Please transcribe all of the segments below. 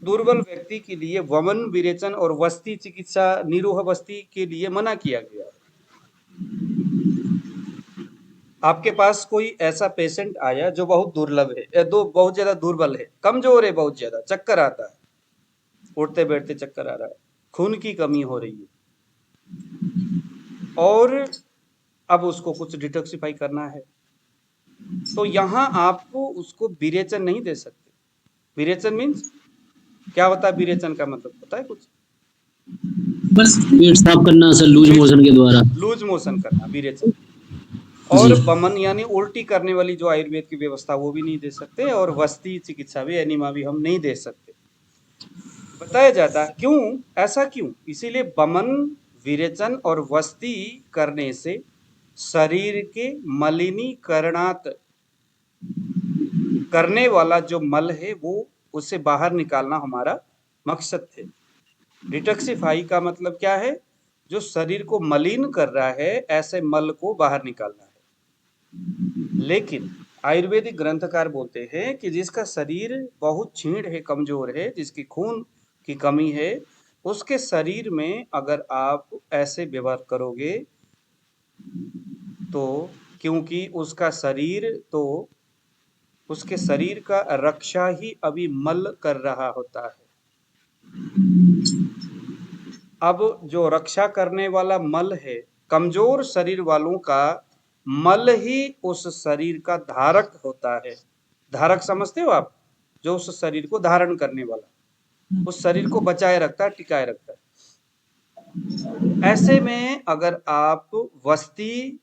दुर्बल व्यक्ति के लिए वमन विरेचन और वस्ती चिकित्सा निरोह वस्ती के लिए मना किया गया है। आपके पास कोई ऐसा पेशेंट आया जो बहुत दुर्लभ है, बहुत ज्यादा दुर्बल है, कमजोर है, बहुत ज्यादा चक्कर आता है, उठते बैठते चक्कर आ रहा है, खून की कमी हो रही है, और अब उसको कुछ डिटॉक्सिफाई करना है, तो यहां आपको उसको विरेचन नहीं दे सकते। विरेचन मीन्स क्या होता है? विरेचन का मतलब होता है कुछ? बस पेट साफ करना सर, लूज मोशन के द्वारा। लूज मोशन करना, विरेचन। जी। और वमन यानी उल्टी करने वाली जो आयुर्वेद की व्यवस्था, वो भी नहीं दे सकते, और वस्ती चिकित्सा भी, एनिमा भी हम नहीं दे सकते। बताया जाता है क्यों, ऐसा क्यों? इसीलिए वमन विरेचन और वस्ती करने से शरीर के मलिनीकरणात् करने वाला जो मल है वो उसे बाहर निकालना हमारा मकसद थे। डिटॉक्सिफाई का मतलब क्या है? जो शरीर को मलिन कर रहा है, ऐसे मल को बाहर निकालना है। लेकिन आयुर्वेदिक ग्रंथकार बोलते हैं कि जिसका शरीर बहुत क्षीण है, कमजोर है, जिसकी खून की कमी है, उसके शरीर में अगर आप ऐसे व्यवहार करोगे तो, क्योंकि उसके शरीर का रक्षा ही अभी मल कर रहा होता है। अब जो रक्षा करने वाला मल है, कमजोर शरीर वालों का मल ही उस शरीर का धारक होता है। धारक समझते हो आप? जो उस शरीर को धारण करने वाला, उस शरीर को बचाए रखता है, टिकाए रखता है। ऐसे में अगर आप वस्ती,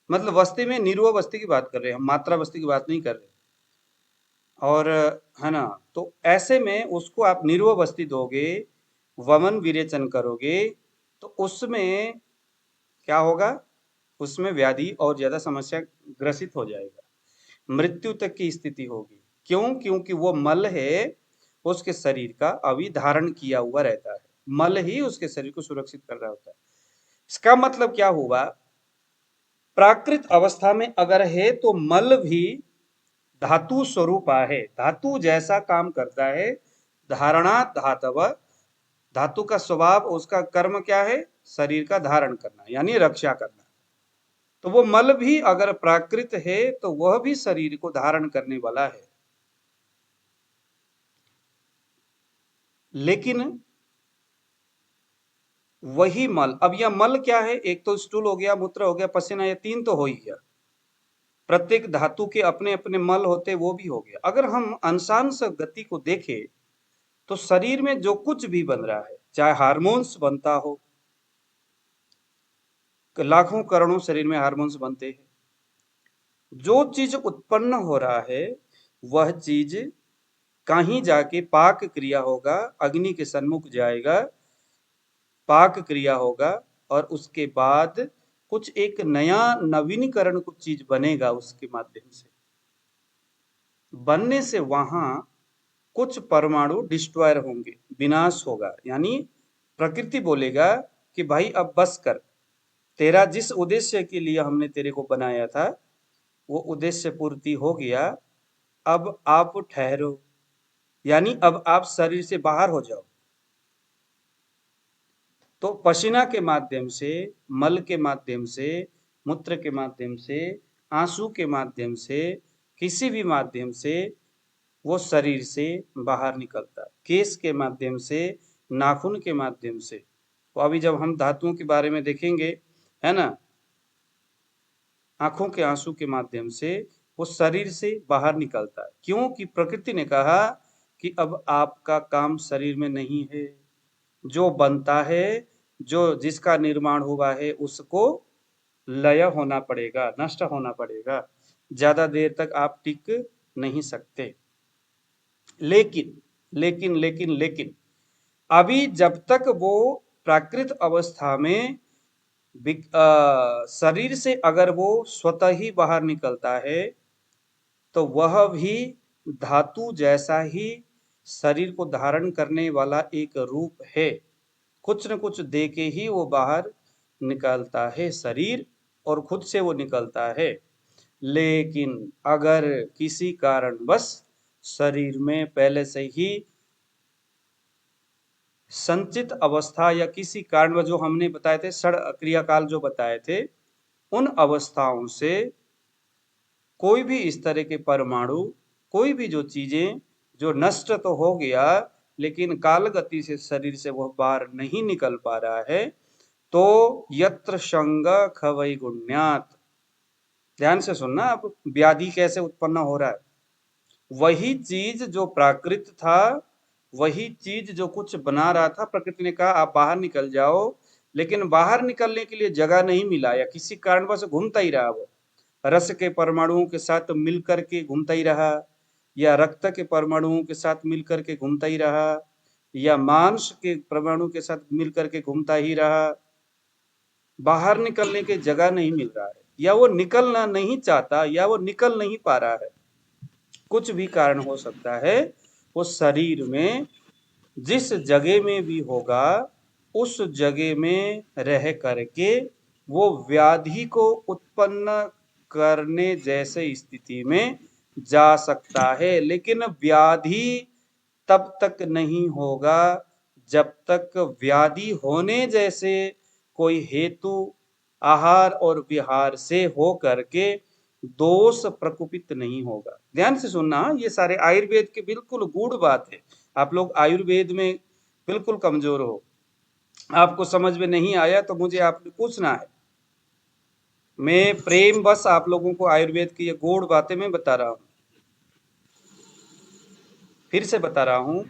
मतलब वस्ती में निरुआ वस्ती की बात कर रहे हैं हम, मात्रा वस्ती की बात नहीं कर रहे, और है ना, तो ऐसे में उसको आप निरुआ वस्ती दोगे, वमन विरेचन करोगे, तो उसमें क्या होगा? उसमें व्याधि और ज्यादा समस्या ग्रसित हो जाएगा, मृत्यु तक की स्थिति होगी। क्यों? क्योंकि वो मल है उसके शरीर का अभी धारण किया हुआ रहता है, मल ही उसके शरीर को सुरक्षित कर रहा होता है। इसका मतलब क्या हुआ? प्राकृत अवस्था में अगर है तो मल भी धातु स्वरूप है, धातु जैसा काम करता है। धारणा धातव, धातु का स्वभाव, उसका कर्म क्या है? शरीर का धारण करना, यानी रक्षा करना। तो वो मल भी अगर प्राकृत है तो वह भी शरीर को धारण करने वाला है। लेकिन वही मल, अब यह मल क्या है? एक तो स्टूल हो गया, मूत्र हो गया, पसीना, ये तीन तो हो ही गया। प्रत्येक धातु के अपने अपने मल होते, वो भी हो गया। अगर हम अंशांश गति को देखें तो शरीर में जो कुछ भी बन रहा है, चाहे हार्मोन्स बनता हो, लाखों करोड़ों शरीर में हार्मोन्स बनते हैं, जो चीज उत्पन्न हो रहा है वह चीज कहीं जाके पाक क्रिया होगा, अग्नि के सन्मुख जाएगा, पाक क्रिया होगा, और उसके बाद कुछ एक नया नवीनीकरण कुछ चीज बनेगा, उसके माध्यम से बनने से वहां कुछ परमाणु डिस्ट्रॉयर होंगे, विनाश होगा। यानी प्रकृति बोलेगा कि भाई अब बस कर, तेरा जिस उद्देश्य के लिए हमने तेरे को बनाया था वो उद्देश्य पूर्ति हो गया, अब आप ठहरो, यानी अब आप शरीर से बाहर हो जाओ। तो पसीना के माध्यम से, मल के माध्यम से, मूत्र के माध्यम से, आंसू के माध्यम से, किसी भी माध्यम से वो शरीर से बाहर निकलता है। केश के माध्यम से, नाखून के माध्यम से। तो अभी जब हम धातुओं के बारे में देखेंगे, है ना, आंखों के आंसू के माध्यम से वो शरीर से बाहर निकलता है। क्योंकि प्रकृति ने कहा कि अब आपका काम शरीर में नहीं है, जो बनता है, जो जिसका निर्माण हुआ है, उसको लय होना पड़ेगा, नष्ट होना पड़ेगा, ज्यादा देर तक आप टिक नहीं सकते। लेकिन लेकिन लेकिन लेकिन अभी जब तक वो प्राकृत अवस्था में शरीर से अगर वो स्वतः ही बाहर निकलता है तो वह भी धातु जैसा ही शरीर को धारण करने वाला एक रूप है। कुछ न कुछ दे के ही वो बाहर निकलता है शरीर, और खुद से वो निकलता है। लेकिन अगर किसी कारणवश शरीर में पहले से ही संचित अवस्था या किसी कारण जो हमने बताए थे, षड क्रियाकाल जो बताए थे, उन अवस्थाओं से कोई भी इस तरह के परमाणु, कोई भी जो चीजें जो नष्ट तो हो गया लेकिन काल गति से शरीर से वह बाहर नहीं निकल पा रहा है, तो यत्र संग खवै गुण्यात, ध्यान से सुनना, अब व्याधि कैसे उत्पन्न हो रहा है। वही चीज जो प्राकृत था, वही चीज जो कुछ बना रहा था, प्रकृति ने कहा आप बाहर निकल जाओ, लेकिन बाहर निकलने के लिए जगह नहीं मिला या किसी कारणवश घूमता ही रहा वो, रस के परमाणुओं के साथ मिलकर के घूमता ही रहा, या रक्त के परमाणुओं के साथ मिलकर के घूमता ही रहा, या मांस के परमाणु के साथ मिलकर के घूमता ही रहा, बाहर निकलने की जगह नहीं मिल रहा है, या वो निकलना नहीं चाहता, या वो निकल नहीं पा रहा है, कुछ भी कारण हो सकता है। वो शरीर में जिस जगह में भी होगा, उस जगह में रह करके वो व्याधि को उत्पन्न करने जैसे स्थिति में जा सकता है, लेकिन व्याधि तब तक नहीं होगा जब तक व्याधि होने जैसे कोई हेतु आहार और विहार से हो करके दोष प्रकुपित नहीं होगा। ध्यान से सुनना, ये सारे आयुर्वेद के बिल्कुल गूढ़ बात है। आप लोग आयुर्वेद में बिल्कुल कमजोर हो, आपको समझ में नहीं आया तो मुझे आपने पूछना है। मैं प्रेम बस आप लोगों को आयुर्वेद की ये गूढ़ बातें मैं बता रहा हूं, फिर से बता रहा हूं।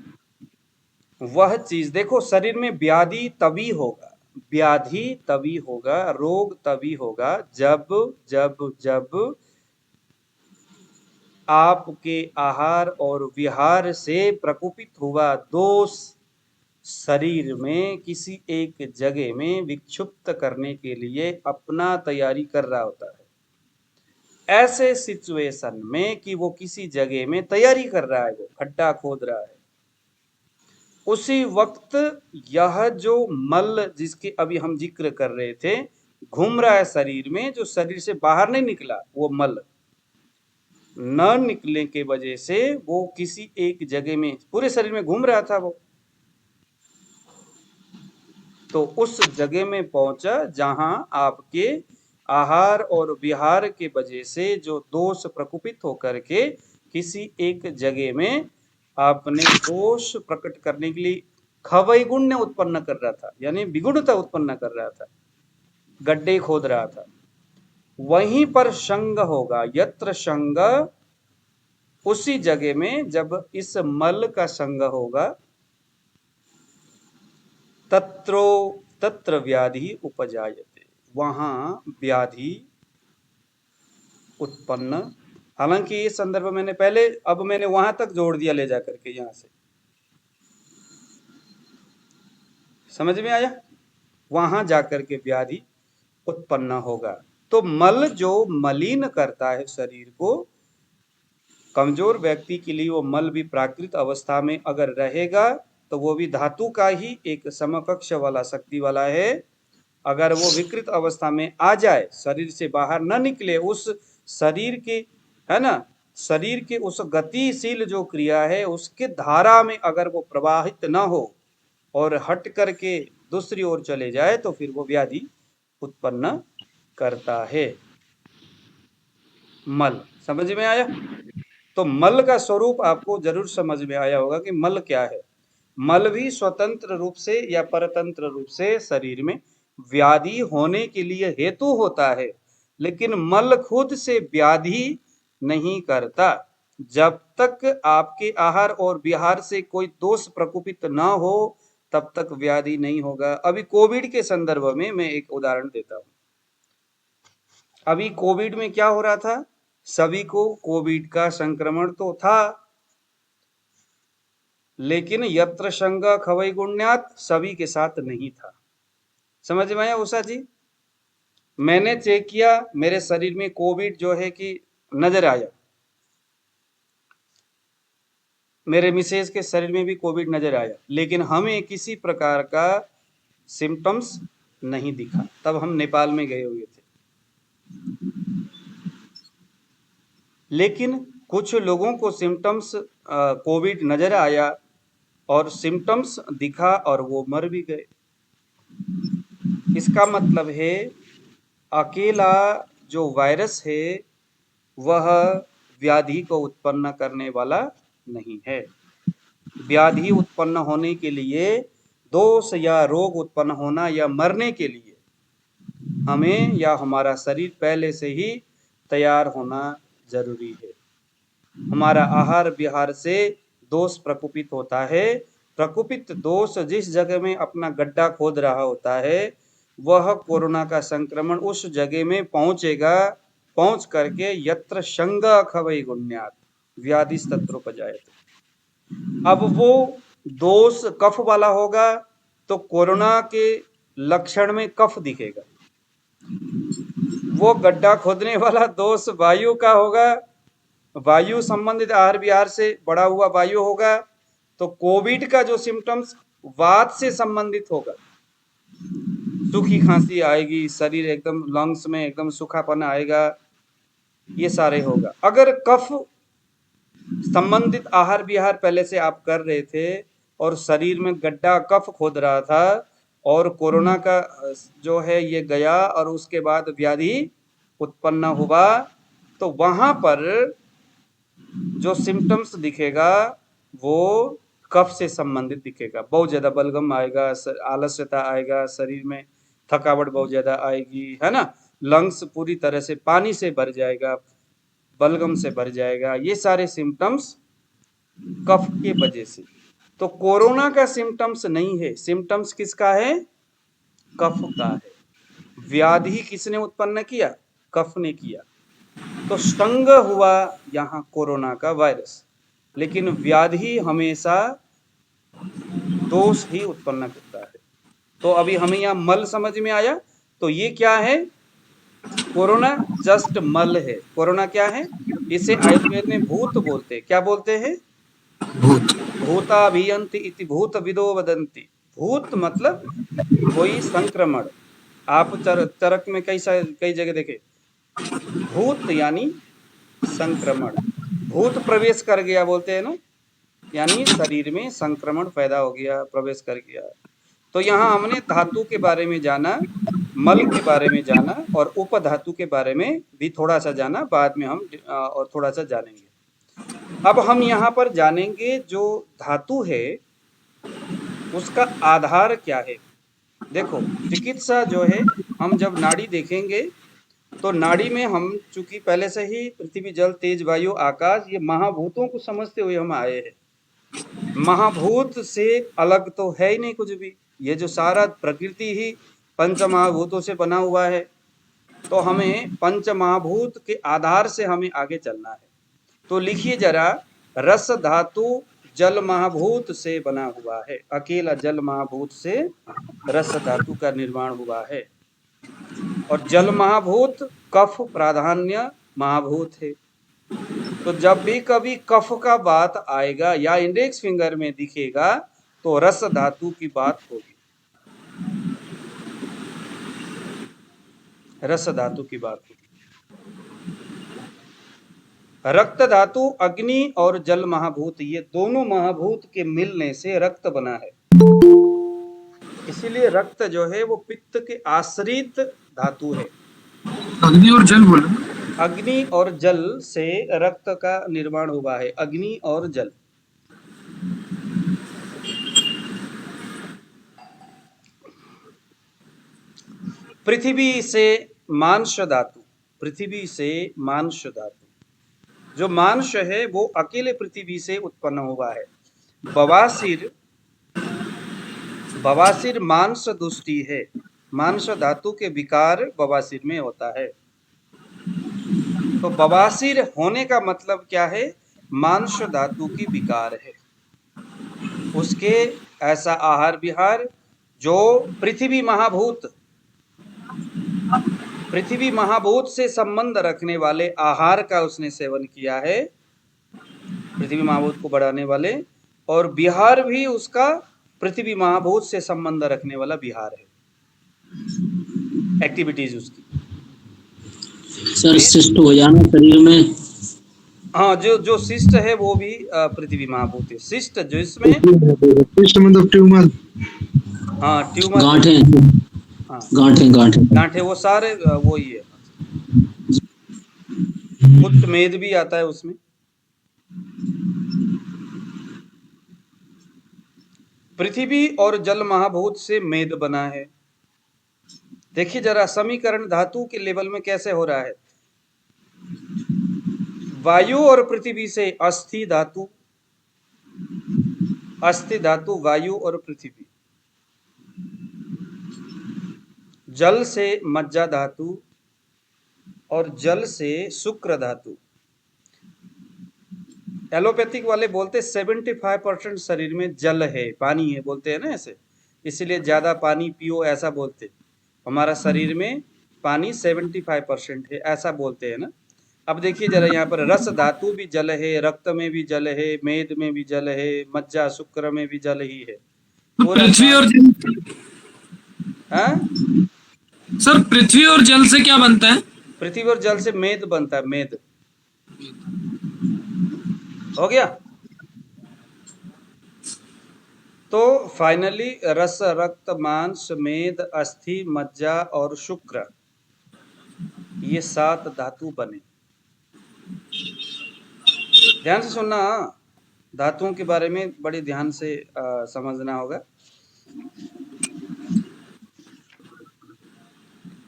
वह चीज देखो, शरीर में व्याधि तभी होगा, व्याधि तभी होगा, रोग तभी होगा जब जब जब आपके आहार और विहार से प्रकोपित हुआ दोष शरीर में किसी एक जगह में विक्षुप्त करने के लिए अपना तैयारी कर रहा होता है। ऐसे सिचुएशन में कि वो किसी जगह में तैयारी कर रहा है, वो खड्डा खोद रहा है, उसी वक्त यह जो मल जिसके अभी हम जिक्र कर रहे थे घूम रहा है शरीर में, जो शरीर से बाहर नहीं निकला, वो मल न निकलने के वजह से वो किसी एक जगह में पूरे शरीर में घूम रहा था वो, तो उस जगह में पहुंचा जहां आपके आहार और विहार के वजह से जो दोष प्रकुपित होकर के किसी एक जगह में आपने दोष प्रकट करने के लिए खवै गुण्य उत्पन्न कर रहा था, यानी विगुणता उत्पन्न कर रहा था, गड्ढे खोद रहा था, वहीं पर संग होगा। यत्र संग, उसी जगह में जब इस मल का संग होगा, तत्रो तत्र व्याधि उपजायते, वहां व्याधि उत्पन्न। हालांकि ये संदर्भ मैंने पहले, अब मैंने वहां तक जोड़ दिया ले जाकर के, यहां से समझ में आया, वहां जाकर के व्याधि उत्पन्न होगा। तो मल जो मलिन करता है शरीर को, कमजोर व्यक्ति के लिए वो मल भी प्राकृत अवस्था में अगर रहेगा तो वो भी धातु का ही एक समकक्ष वाला शक्ति वाला है। अगर वो विकृत अवस्था में आ जाए, शरीर से बाहर न निकले, उस शरीर के, है ना, शरीर के उस गतिशील जो क्रिया है उसके धारा में अगर वो प्रवाहित न हो और हट करके दूसरी ओर चले जाए, तो फिर वो व्याधि उत्पन्न करता है। मल समझ में आया? तो मल का स्वरूप आपको जरूर समझ में आया होगा कि मल क्या है। मल भी स्वतंत्र रूप से या परतंत्र रूप से शरीर में व्याधि होने के लिए हेतु होता है, लेकिन मल खुद से व्याधि नहीं करता। जब तक आपके आहार और विहार से कोई दोष प्रकोपित न हो, तब तक व्याधि नहीं होगा। अभी कोविड के संदर्भ में मैं एक उदाहरण देता हूं। अभी कोविड में क्या हो रहा था, सभी को कोविड का संक्रमण तो था, लेकिन यत्र संग खवै गुण्यात सभी के साथ नहीं था। समझ में आया उषा जी? मैंने चेक किया, मेरे शरीर में कोविड जो है कि नजर आया, मेरे मिसेज के शरीर में भी कोविड नजर आया, लेकिन हमें किसी प्रकार का सिम्टम्स नहीं दिखा। तब हम नेपाल में गए हुए थे। लेकिन कुछ लोगों को सिम्टम्स कोविड नजर आया, और सिम्टम्स दिखा और वो मर भी गए। इसका मतलब है अकेला जो वायरस है वह व्याधि को उत्पन्न करने वाला नहीं है। व्याधि उत्पन्न होने के लिए, दोष या रोग उत्पन्न होना या मरने के लिए हमें या हमारा शरीर पहले से ही तैयार होना जरूरी है। हमारा आहार विहार से दोष प्रकोपित होता है। प्रकोपित दोष जिस जगह में अपना गड्ढा खोद रहा होता है वह कोरोना का संक्रमण उस जगह में पहुंचेगा, पहुंच करके यत्र शंग अखवै गुण्यात् व्याधिस तत्रोपजायते। अब वो दोष कफ वाला होगा तो कोरोना के लक्षण में कफ दिखेगा। वो गड्ढा खोदने वाला दोष वायु का होगा, वायु संबंधित आहार विहार से बढ़ा हुआ वायु होगा, तो कोविड का जो सिम्टम्स वात से संबंधित होगा, सूखी खांसी आएगी, शरीर एकदम लंग्स में एकदम सूखापन आएगा, ये सारे होगा। अगर कफ संबंधित आहार विहार पहले से आप कर रहे थे और शरीर में गड्ढा कफ खोद रहा था और कोरोना का जो है ये गया और उसके बाद व्याधि उत्पन्न हुआ, तो वहां पर जो सिम्टम्स दिखेगा वो कफ से संबंधित दिखेगा। बहुत ज्यादा बलगम आएगा, आलस्यता आएगा, शरीर में थकावट बहुत ज्यादा आएगी, है ना, लंग्स पूरी तरह से पानी से भर जाएगा, बलगम से भर जाएगा, ये सारे सिम्टम्स कफ के वजह से। तो कोरोना का सिम्टम्स नहीं है, सिम्टम्स किसका है? कफ का है। व्याधि किसने उत्पन्न किया? कफ ने किया। तो संग हुआ यहाँ कोरोना का वायरस, लेकिन व्याधि हमेशा दोष ही उत्पन्न करता है। तो अभी हमें यहाँ मल समझ में आया। तो ये क्या है? कोरोना जस्ट मल है। कोरोना क्या है? इसे आयुर्वेद में भूत बोलते हैं। क्या बोलते हैं? भूत। भूताभियन्ति इति भूत विदो वदन्ति। भूत मतलब कोई संक्रमण। आप चरक में कई जगह देखे, भूत यानी संक्रमण। भूत प्रवेश कर गया बोलते हैं ना, यानी शरीर में संक्रमण पैदा हो गया, प्रवेश कर गया। तो यहाँ हमने धातु के बारे में जाना, मल के बारे में जाना और उपधातु के बारे में भी थोड़ा सा जाना, बाद में हम और थोड़ा सा जानेंगे। अब हम यहाँ पर जानेंगे जो धातु है उसका आधार क्या है। देखो, चिकित्सा जो है, हम जब नाड़ी देखेंगे तो नाड़ी में हम चूंकि पहले से ही पृथ्वी, जल, तेज, वायु, आकाश, ये महाभूतों को समझते हुए हम आए हैं। महाभूत से अलग तो है ही नहीं कुछ भी। ये जो सारा प्रकृति ही पंच महाभूतों से बना हुआ है। तो हमें पंच महाभूत के आधार से हमें आगे चलना है। तो लिखिए जरा, रस धातु जल महाभूत से बना हुआ है। अकेला जल महाभूत से रस धातु का निर्माण हुआ है। और जल महाभूत कफ प्राधान्य महाभूत है। तो जब भी कभी कफ का बात आएगा या इंडेक्स फिंगर में दिखेगा तो रस धातु की बात होगी, रस धातु की बात होगी। रक्त धातु अग्नि और जल महाभूत, ये दोनों महाभूत के मिलने से रक्त बना है। इसीलिए रक्त जो है वो पित्त के आश्रित धातु है। अग्नि और जल बोला। अग्नि और जल से रक्त का निर्माण हुआ है। अग्नि और जल। पृथ्वी से मांस धातु, पृथ्वी से मांस धातु, जो मांस है वो अकेले पृथ्वी से उत्पन्न हुआ है। बवासीर, बवासीर मांस दुष्टि है। मांस धातु के विकार बवासीर में होता है। तो बवासीर होने का मतलब क्या है? मांस धातु की विकार है। उसके ऐसा आहार विहार जो पृथ्वी महाभूत, पृथ्वी महाभूत से संबंध रखने वाले आहार का उसने सेवन किया है, पृथ्वी महाभूत को बढ़ाने वाले, और विहार भी उसका पृथ्वी महाभूत से संबंध रखने वाला विहार है, एक्टिविटीज उसकी। सर शिष्ट हो जाना शरीर में। हाँ, जो जो शिष्ट है वो भी पृथ्वी महाभूत है। शिष्ट जो इसमें शिष्ट मतलब ट्यूमर। हाँ ट्यूमर जो गांठें हाँ गांठें गांठें। गांठे वो सारे वो ही है। कुछ मेद भी आता है उसमें। पृथ्वी और जल महाभूत से मेद बना है। देखिए जरा समीकरण धातु के लेवल में कैसे हो रहा है। वायु और पृथ्वी से अस्थि धातु, अस्थि धातु वायु और पृथ्वी। जल से मज्जा धातु और जल से शुक्र धातु। एलोपैथिक वाले बोलते 75% शरीर में जल है, पानी है, बोलते हैं ना ऐसे, इसीलिए ज्यादा पानी पियो ऐसा बोलते। हमारा शरीर में पानी 75% है ऐसा बोलते हैं ना। अब देखिए जरा यहाँ पर रस धातु भी जल है, रक्त में भी जल है, मेद में भी जल है, मज्जा शुक्र में भी जल ही है। तो पूरा पृथ्वी और पानी जल, हाँ सर पृथ्वी और जल से क्या बनता है? पृथ्वी और जल से मेद बनता है, मेद। हो गया। तो फाइनली रस रक्त मांस मेद अस्थि मज्जा और शुक्र, ये 7 धातु बने। ध्यान से सुनना, धातुओं के बारे में बड़े ध्यान से समझना होगा।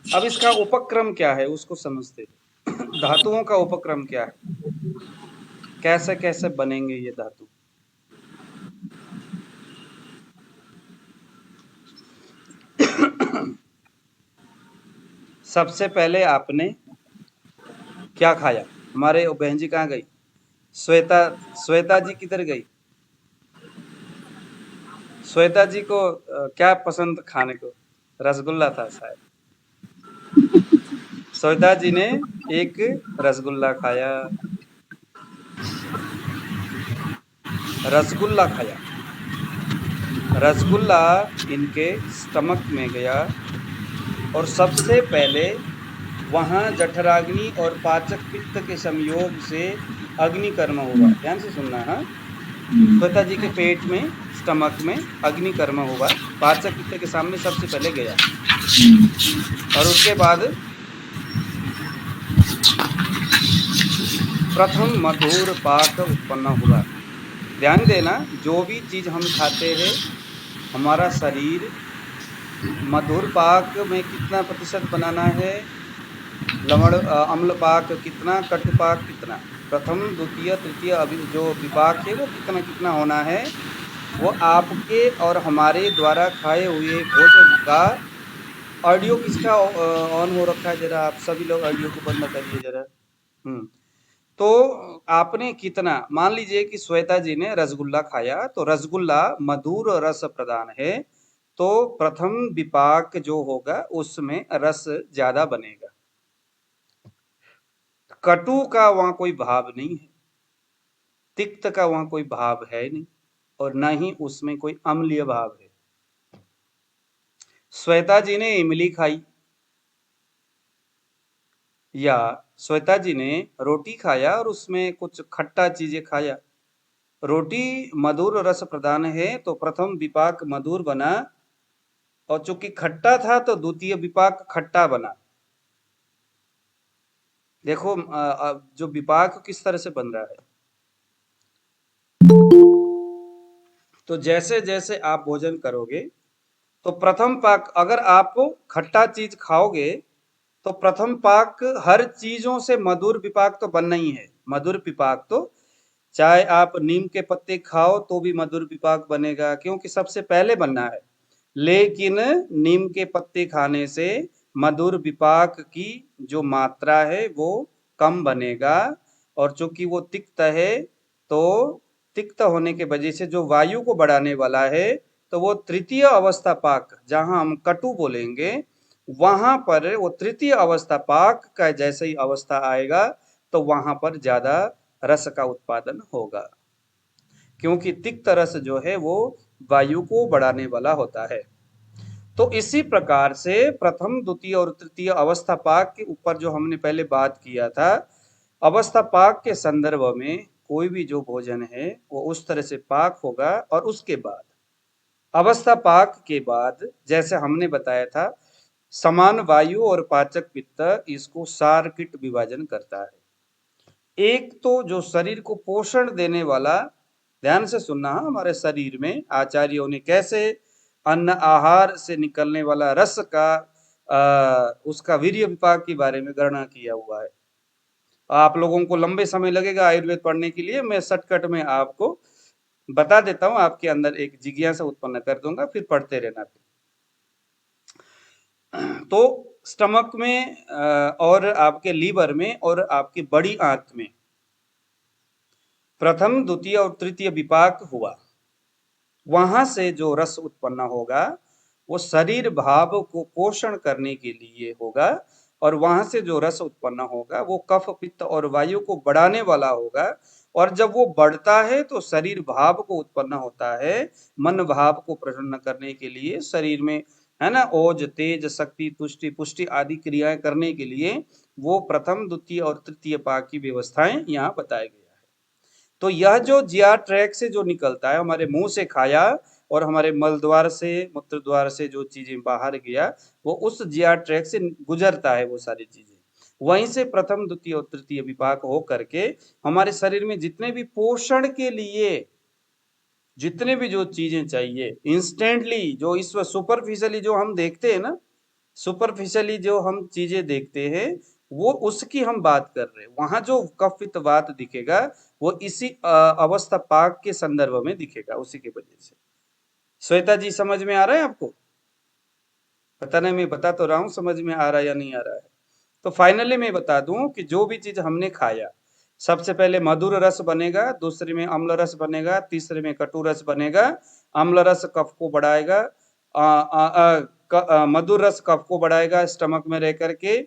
अब इसका उपक्रम क्या है उसको समझते। धातुओं का उपक्रम क्या है, कैसे कैसे बनेंगे ये धातु। सबसे पहले आपने क्या खाया। हमारे बहन जी कहाँ गई, श्वेता, श्वेता जी किधर गई। श्वेता जी को क्या पसंद खाने को, रसगुल्ला था शायद। श्वेता जी ने एक रसगुल्ला खाया, रसगुल्ला खाया। रसगुल्ला इनके स्टमक में गया और सबसे पहले वहां जठराग्नि और पाचक पित्त के संयोग से अग्निकर्म हुआ। ध्यान से सुनना है। श्वेता जी के पेट में स्टमक में अग्निकर्म हुआ, पाचक पित्त के सामने सबसे पहले गया और उसके बाद प्रथम मधुर पाक उत्पन्न हुआ। ध्यान देना, जो भी चीज हम खाते हैं हमारा शरीर मधुर पाक में कितना प्रतिशत बनाना है, लवण अम्ल पाक कितना, कटु पाक कितना, प्रथम द्वितीय तृतीय अभी जो विपाक है वो कितना कितना होना है, वो आपके और हमारे द्वारा खाए हुए भोजन का। ऑडियो किसका ऑन हो रखा है, जरा आप सभी लोग ऑडियो को बंद करिए जरा। तो आपने कितना, मान लीजिए कि श्वेता जी ने रसगुल्ला खाया, तो रसगुल्ला मधुर रस प्रदान है, तो प्रथम विपाक जो होगा उसमें रस ज्यादा बनेगा। कटु का वहां कोई भाव नहीं है, तिक्त का वहां कोई भाव है नहीं, और न ही उसमें कोई अम्लीय भाव है। श्वेता जी ने इमली खाई या श्वेता जी ने रोटी खाया और उसमें कुछ खट्टा चीजें खाया। रोटी मधुर रस प्रदान है तो प्रथम विपाक मधुर बना, और चूंकि खट्टा था तो द्वितीय विपाक खट्टा बना। देखो जो विपाक किस तरह से बन रहा है। तो जैसे जैसे आप भोजन करोगे तो प्रथम पाक, अगर आप खट्टा चीज खाओगे तो प्रथम पाक हर चीजों से मधुर विपाक तो बनना ही है। मधुर विपाक तो चाहे आप नीम के पत्ते खाओ तो भी मधुर विपाक बनेगा, क्योंकि सबसे पहले बनना है। लेकिन नीम के पत्ते खाने से मधुर विपाक की जो मात्रा है वो कम बनेगा, और चूंकि वो तिक्त है तो तिक्त होने के वजह से जो वायु को बढ़ाने वाला है, तो वो तृतीय अवस्था पाक, जहां हम कटु बोलेंगे वहां पर वो तृतीय अवस्था पाक का जैसे ही अवस्था आएगा तो वहां पर ज्यादा रस का उत्पादन होगा, क्योंकि तिक्त रस जो है वो वायु को बढ़ाने वाला होता है। तो इसी प्रकार से प्रथम द्वितीय और तृतीय अवस्था पाक के ऊपर जो हमने पहले बात किया था, अवस्था पाक के संदर्भ में कोई भी जो भोजन है वो उस तरह से पाक होगा, और उसके बाद अवस्था पाक के बाद जैसे हमने बताया था, समान वायु और पाचक पित्त इसको सारकिट विभाजन करता है। एक तो जो शरीर को पोषण देने वाला, ध्यान से सुनना, हमारे शरीर में आचार्यों ने कैसे अन्न आहार से निकलने वाला रस का उसका वीर्य विपाक के बारे में गणना किया हुआ है। आप लोगों को लंबे समय लगेगा आयुर्वेद पढ़ने के लिए, मैं शॉर्टकट में आपको बता देता हूं, आपके अंदर एक जिज्ञासा उत्पन्न कर दूंगा, फिर पढ़ते रहना। तो स्टमक में और आपके लीवर में और आपकी बड़ी आंत में प्रथम द्वितीय और तृतीय विपाक हुआ, वहां से जो रस उत्पन्न होगा वो शरीर भाव को पोषण करने के लिए होगा, और वहां से जो रस उत्पन्न होगा वो कफ पित्त और वायु को बढ़ाने वाला होगा। और जब वो बढ़ता है तो शरीर भाव को उत्पन्न होता है, मन भाव को प्रसन्न करने के लिए शरीर में, है ना, ओज तेज शक्ति तुष्टि पुष्टि आदि क्रियाएं करने के लिए वो प्रथम द्वितीय और तृतीय पाक की व्यवस्थाएं यहाँ बताया गया है। तो यह जो जीआर ट्रैक से जो निकलता है, हमारे मुंह से खाया और हमारे मल द्वार से मूत्र द्वार से जो चीजें बाहर गया, वो उस जीआर ट्रैक से गुजरता है, वो सारी चीजें वहीं से प्रथम द्वितीय और तृतीय विपाक हो करके हमारे शरीर में जितने भी पोषण के लिए जितने भी जो चीजें चाहिए इंस्टेंटली, जो इस सुपरफिशियली जो हम देखते हैं ना, सुपरफिशियली जो हम चीजें देखते हैं वो उसकी हम बात कर रहे हैं। वहां जो कफित वात दिखेगा वो इसी अवस्था पाक के संदर्भ में दिखेगा, उसी की वजह से। श्वेता जी समझ में आ रहा है आपको? पता नहीं, मैं बता तो रहा हूं, समझ में आ रहा है या नहीं आ रहा है। तो फाइनली मैं बता दूं कि जो भी चीज हमने खाया, सबसे पहले मधुर रस बनेगा, दूसरे में अम्ल रस बनेगा, तीसरे में कटु रस बनेगा। अम्ल रस कफ को बढ़ाएगा, मधुर रस कफ को बढ़ाएगा स्टमक में रह करके,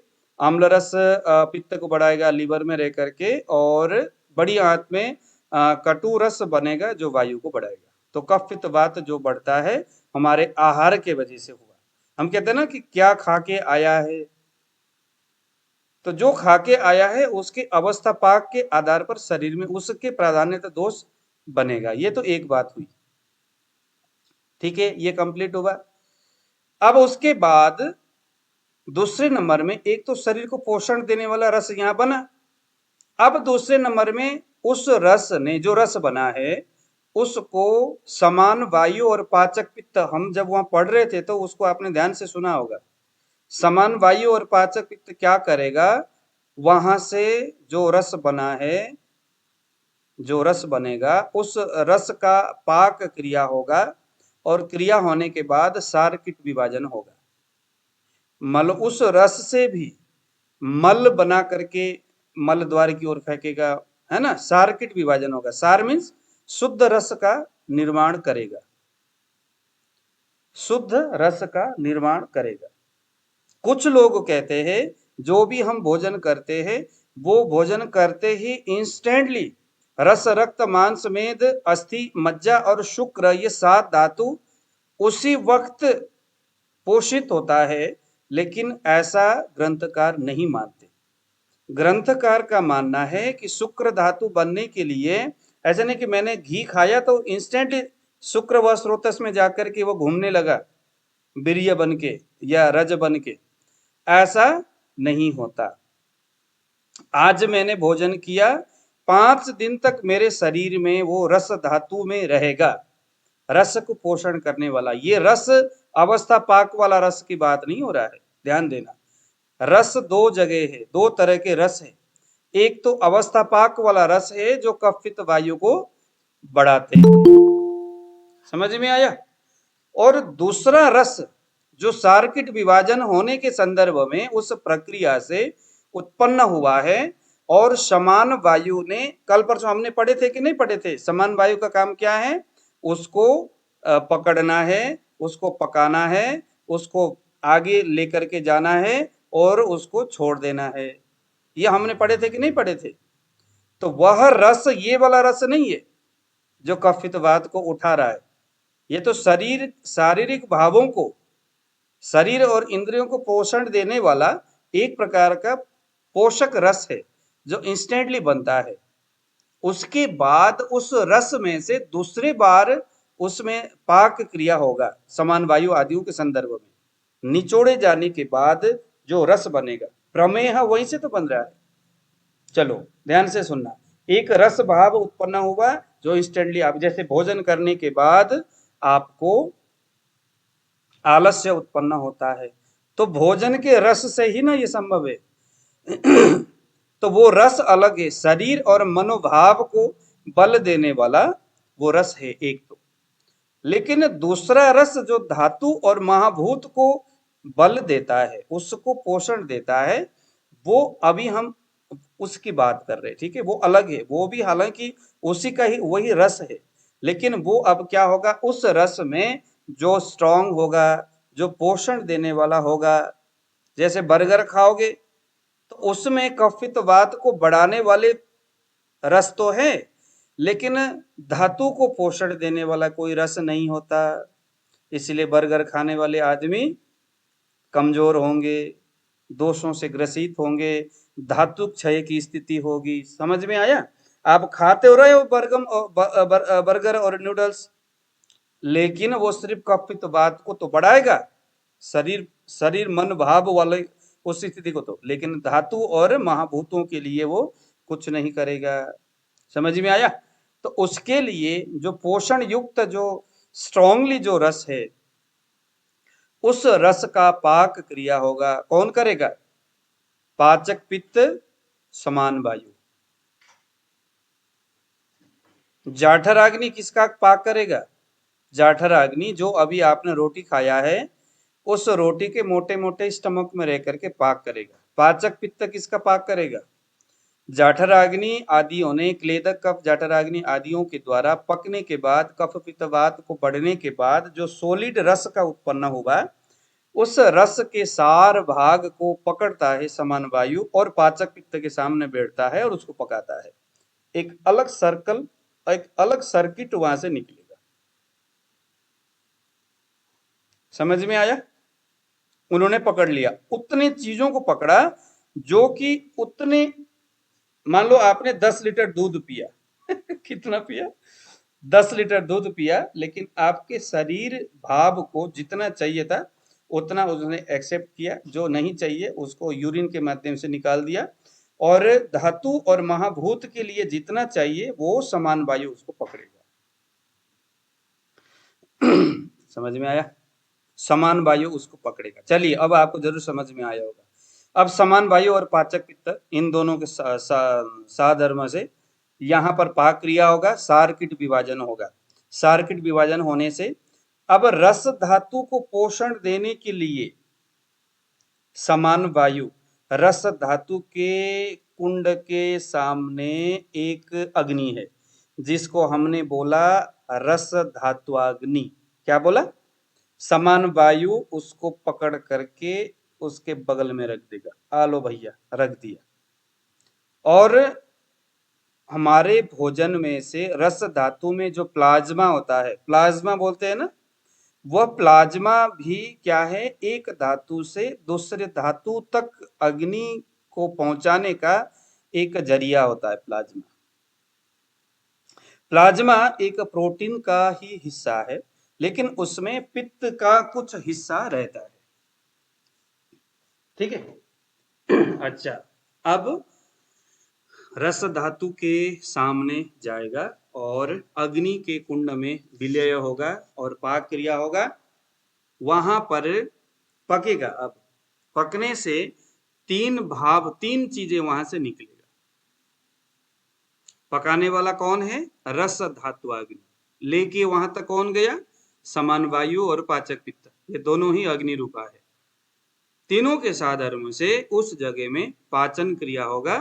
अम्ल रस पित्त को बढ़ाएगा लीवर में रह करके, और बड़ी आंत में कटु रस बनेगा जो वायु को बढ़ाएगा। तो कफ पित्त वात जो बढ़ता है हमारे आहार के वजह से हुआ। हम कहते हैं ना कि क्या खा के आया है, तो जो खा के आया है उसके अवस्था पाक के आधार पर शरीर में उसके प्राधान्यता दोष बनेगा। ये तो एक बात हुई, ठीक है, ये कंप्लीट हुआ। अब उसके बाद दूसरे नंबर में एक तो शरीर को पोषण देने वाला रस यहां बना। अब दूसरे नंबर में उस रस ने, जो रस बना है उसको समान वायु और पाचक पित्त, हम जब वहां पढ़ रहे थे तो उसको आपने ध्यान से सुना होगा। समान वायु और पाचक पित्त क्या करेगा, वहां से जो रस बना है, जो रस बनेगा उस रस का पाक क्रिया होगा, और क्रिया होने के बाद सारकिट विभाजन होगा। मल उस रस से भी मल बना करके मल द्वार की ओर फेंकेगा, है ना, सारकिट विभाजन होगा। सार मीन्स शुद्ध रस का निर्माण करेगा, शुद्ध रस का निर्माण करेगा। कुछ लोग कहते हैं जो भी हम भोजन करते हैं वो भोजन करते ही इंस्टेंटली रस रक्त मांस मेद अस्थि मज्जा और शुक्र, ये 7 धातु उसी वक्त पोषित होता है, लेकिन ऐसा ग्रंथकार नहीं मानते। ग्रंथकार का मानना है कि शुक्र धातु बनने के लिए, ऐसा नहीं कि मैंने घी खाया तो इंस्टेंटली शुक्र व स्रोतस में जाकर के वो घूमने लगा वीर्य बन के या रज बन के, ऐसा नहीं होता। आज मैंने भोजन किया, 5 दिन तक मेरे शरीर में वो रस धातु में रहेगा, रस को पोषण करने वाला। ये रस अवस्था पाक वाला रस की बात नहीं हो रहा है, ध्यान देना। रस 2 जगह है, 2 तरह के रस है। एक तो अवस्था पाक वाला रस है जो कफित वायु को बढ़ाते हैं, समझ में आया? और दूसरा रस जो सार्किट विभाजन होने के संदर्भ में उस प्रक्रिया से उत्पन्न हुआ है, और समान वायु ने, कल परसों हमने पढ़े थे कि नहीं पढ़े थे, समान वायु का काम क्या है, उसको पकड़ना है, उसको पकाना है, उसको आगे लेकर के जाना है और उसको छोड़ देना है। ये हमने पढ़े थे कि नहीं पढ़े थे? तो वह रस ये वाला रस नहीं है जो कफितवात को उठा रहा है। ये तो शारीरिक भावों को, शरीर और इंद्रियों को पोषण देने वाला एक प्रकार का पोषक रस है जो इंस्टेंटली बनता है, उसके बाद उस रस में से दूसरे बार उसमें पाक क्रिया होगा समान वायु आदियों के संदर्भ में, निचोड़े जाने के बाद जो रस बनेगा, प्रमेह वहीं से तो बन रहा है। चलो ध्यान से सुनना, एक रस भाव उत्पन्न हुआ जो इंस्टेंटली, आप जैसे भोजन करने के बाद आपको आलस्य उत्पन्न होता है, तो भोजन के रस से ही ना ये संभव है। तो वो रस अलग है, शरीर और मनोभाव को बल देने वाला वो रस है एक तो, लेकिन दूसरा रस जो धातु और महाभूत को बल देता है, उसको पोषण देता है, वो अभी हम उसकी बात कर रहे हैं, ठीक है, वो अलग है, वो भी हालांकि उसी का ही वही रस है, लेकिन वो अब क्या होगा, उस रस में जो स्ट्रांग होगा, जो पोषण देने वाला होगा, जैसे बर्गर खाओगे तो उसमें कफित वात को बढ़ाने वाले रस तो है, लेकिन धातु को पोषण देने वाला कोई रस नहीं होता, इसलिए बर्गर खाने वाले आदमी कमजोर होंगे, दोषों से ग्रसित होंगे, धातु क्षय की स्थिति होगी। समझ में आया? आप खाते हो रहे हो बर्गर और नूडल्स, लेकिन वो सिर्फ कफित वात को तो बढ़ाएगा, शरीर मन भाव वाले उस स्थिति को तो, लेकिन धातु और महाभूतों के लिए वो कुछ नहीं करेगा। समझ में आया? तो उसके लिए जो पोषण युक्त, जो स्ट्रांगली जो रस है, उस रस का पाक क्रिया होगा, कौन करेगा? पाचक पित्त समान वायु। जाठराग्नि किसका पाक करेगा? जाठराग्नि जो अभी आपने रोटी खाया है, उस रोटी के मोटे मोटे स्टमक में रह करके पाक करेगा। पाचक पित्त किसका पाक करेगा? जाठराग्नि आदियों ने, क्लेदक कफ जाठराग्नि आदियों के द्वारा पकने के बाद, कफ पित्तवात को बढ़ने के बाद जो सॉलिड रस का उत्पन्न हुआ, उस रस के सार भाग को पकड़ता है समान वायु और पाचक पित्त के सामने बैठता है और उसको पकाता है। एक अलग सर्कल, एक अलग सर्किट वहां से निकलेगा। समझ में आया? उन्होंने पकड़ लिया, उतने चीजों को पकड़ा जो कि उतने, मान लो आपने 10 लीटर दूध पिया कितना पिया? 10 लीटर दूध पिया, लेकिन आपके शरीर भाव को जितना चाहिए था उतना उसने एक्सेप्ट किया, जो नहीं चाहिए उसको यूरिन के माध्यम से निकाल दिया, और धातु और महाभूत के लिए जितना चाहिए वो समान वायु उसको पकड़ेगा। समझ में आया? समान वायु उसको पकड़ेगा। चलिए, अब आपको जरूर समझ में आया होगा। अब समान वायु और पाचक पित्त, इन दोनों के साधर्म से यहाँ पर पाक क्रिया होगा, सार्किट विभाजन होगा। सार्किट विभाजन होने से अब रस धातु को पोषण देने के लिए समान वायु रस धातु के कुंड के सामने एक अग्नि है, जिसको हमने बोला रस धात्वाग्नि। क्या बोला? समान वायु उसको पकड़ करके उसके बगल में रख देगा। आ लो भैया, रख दिया। और हमारे भोजन में से रस धातु में जो प्लाज्मा होता है, प्लाज्मा बोलते हैं ना, वह प्लाज्मा भी क्या है? एक धातु से दूसरे धातु तक अग्नि को पहुंचाने का एक जरिया होता है प्लाज्मा। प्लाज्मा एक प्रोटीन का ही हिस्सा है, लेकिन उसमें पित्त का कुछ हिस्सा रहता है। ठीक है? अच्छा, अब रस धातु के सामने जाएगा और अग्नि के कुंड में विलय होगा और पाक क्रिया होगा, वहां पर पकेगा। अब पकने से तीन चीजें वहां से निकलेगा। पकाने वाला कौन है? रस धातु अग्नि। लेके वहां तक कौन गया? समान वायु और पाचक पित्त, ये दोनों ही अग्नि रूपा है। तीनों के साधर्म से उस जगह में पाचन क्रिया होगा,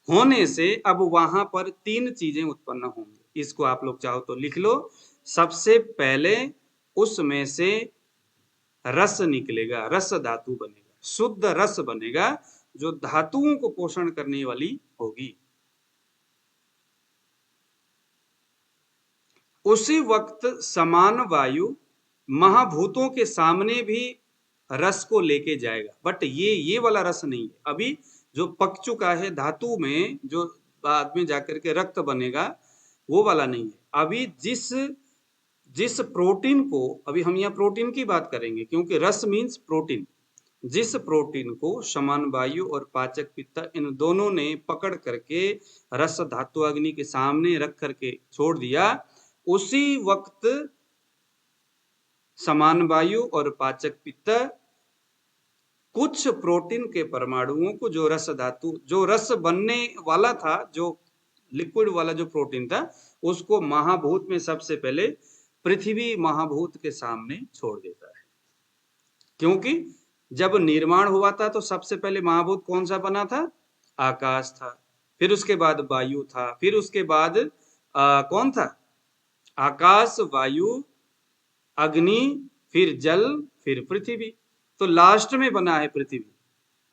होने से अब वहां पर तीन चीजें उत्पन्न होंगी। इसको आप लोग चाहो तो लिख लो। सबसे पहले उसमें से रस निकलेगा, रस धातु बनेगा, शुद्ध रस बनेगा, जो धातुओं को पोषण करने वाली होगी। उसी वक्त समान वायु महाभूतों के सामने भी रस को लेके जाएगा, बट ये वाला रस नहीं है। अभी जो पक चुका है धातु में, जो बाद में जाकर के रक्त बनेगा, वो वाला नहीं है। अभी जिस जिस प्रोटीन को, अभी हम यहाँ प्रोटीन की बात करेंगे क्योंकि रस मीन्स प्रोटीन, जिस प्रोटीन को समान वायु और पाचक पित्त इन दोनों ने पकड़ करके रस धातु अग्नि के सामने रख करके छोड़ दिया, उसी वक्त समान वायु और पाचक पित्त कुछ प्रोटीन के परमाणुओं को, जो रस धातु, जो रस बनने वाला था, जो लिक्विड वाला जो प्रोटीन था, उसको महाभूत में सबसे पहले पृथ्वी महाभूत के सामने छोड़ देता है। क्योंकि जब निर्माण हुआ था तो सबसे पहले महाभूत कौन सा बना था? आकाश था, फिर उसके बाद वायु था, फिर उसके बाद कौन था? आकाश, वायु, अग्नि, फिर जल, फिर पृथ्वी, तो लास्ट में बना है पृथ्वी।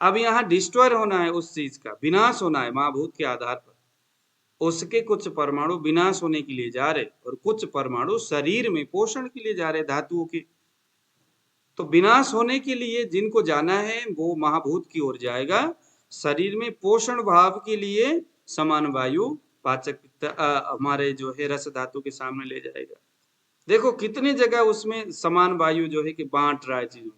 अब यहाँ डिस्ट्रॉय होना है, उस चीज का विनाश होना है महाभूत के आधार पर। उसके कुछ परमाणु विनाश होने के लिए जा रहे और कुछ परमाणु शरीर में पोषण के लिए जा रहे धातुओं के। तो विनाश होने के लिए जिनको जाना है वो महाभूत की ओर जाएगा, शरीर में पोषण भाव के लिए समान वायु पाचक हमारे जो है रस धातु के सामने ले जाएगा। देखो कितनी जगह उसमें समान वायु जो है कि बांट रहा है चीजों को।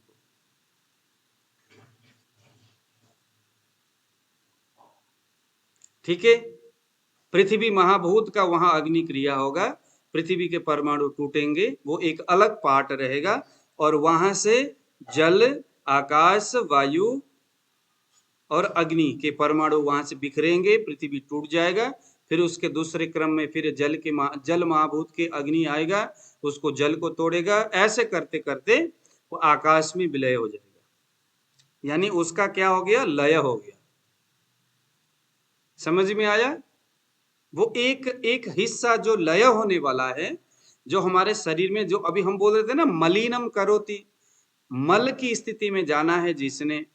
ठीक है, पृथ्वी महाभूत का वहां अग्नि क्रिया होगा, पृथ्वी के परमाणु टूटेंगे, वो एक अलग पार्ट रहेगा, और वहां से जल, आकाश, वायु और अग्नि के परमाणु वहां से बिखरेंगे, पृथ्वी टूट जाएगा। फिर उसके दूसरे क्रम में फिर जल महाभूत के अग्नि आएगा, उसको जल को तोड़ेगा, ऐसे करते करते वो आकाश में विलय हो जाएगा। यानी उसका क्या हो गया? लय हो गया। समझ में आया? वो एक हिस्सा जो लय होने वाला है, जो हमारे शरीर में, जो अभी हम बोल रहे थे ना, मलिनम करोति, मल की स्थिति में जाना है जिसने,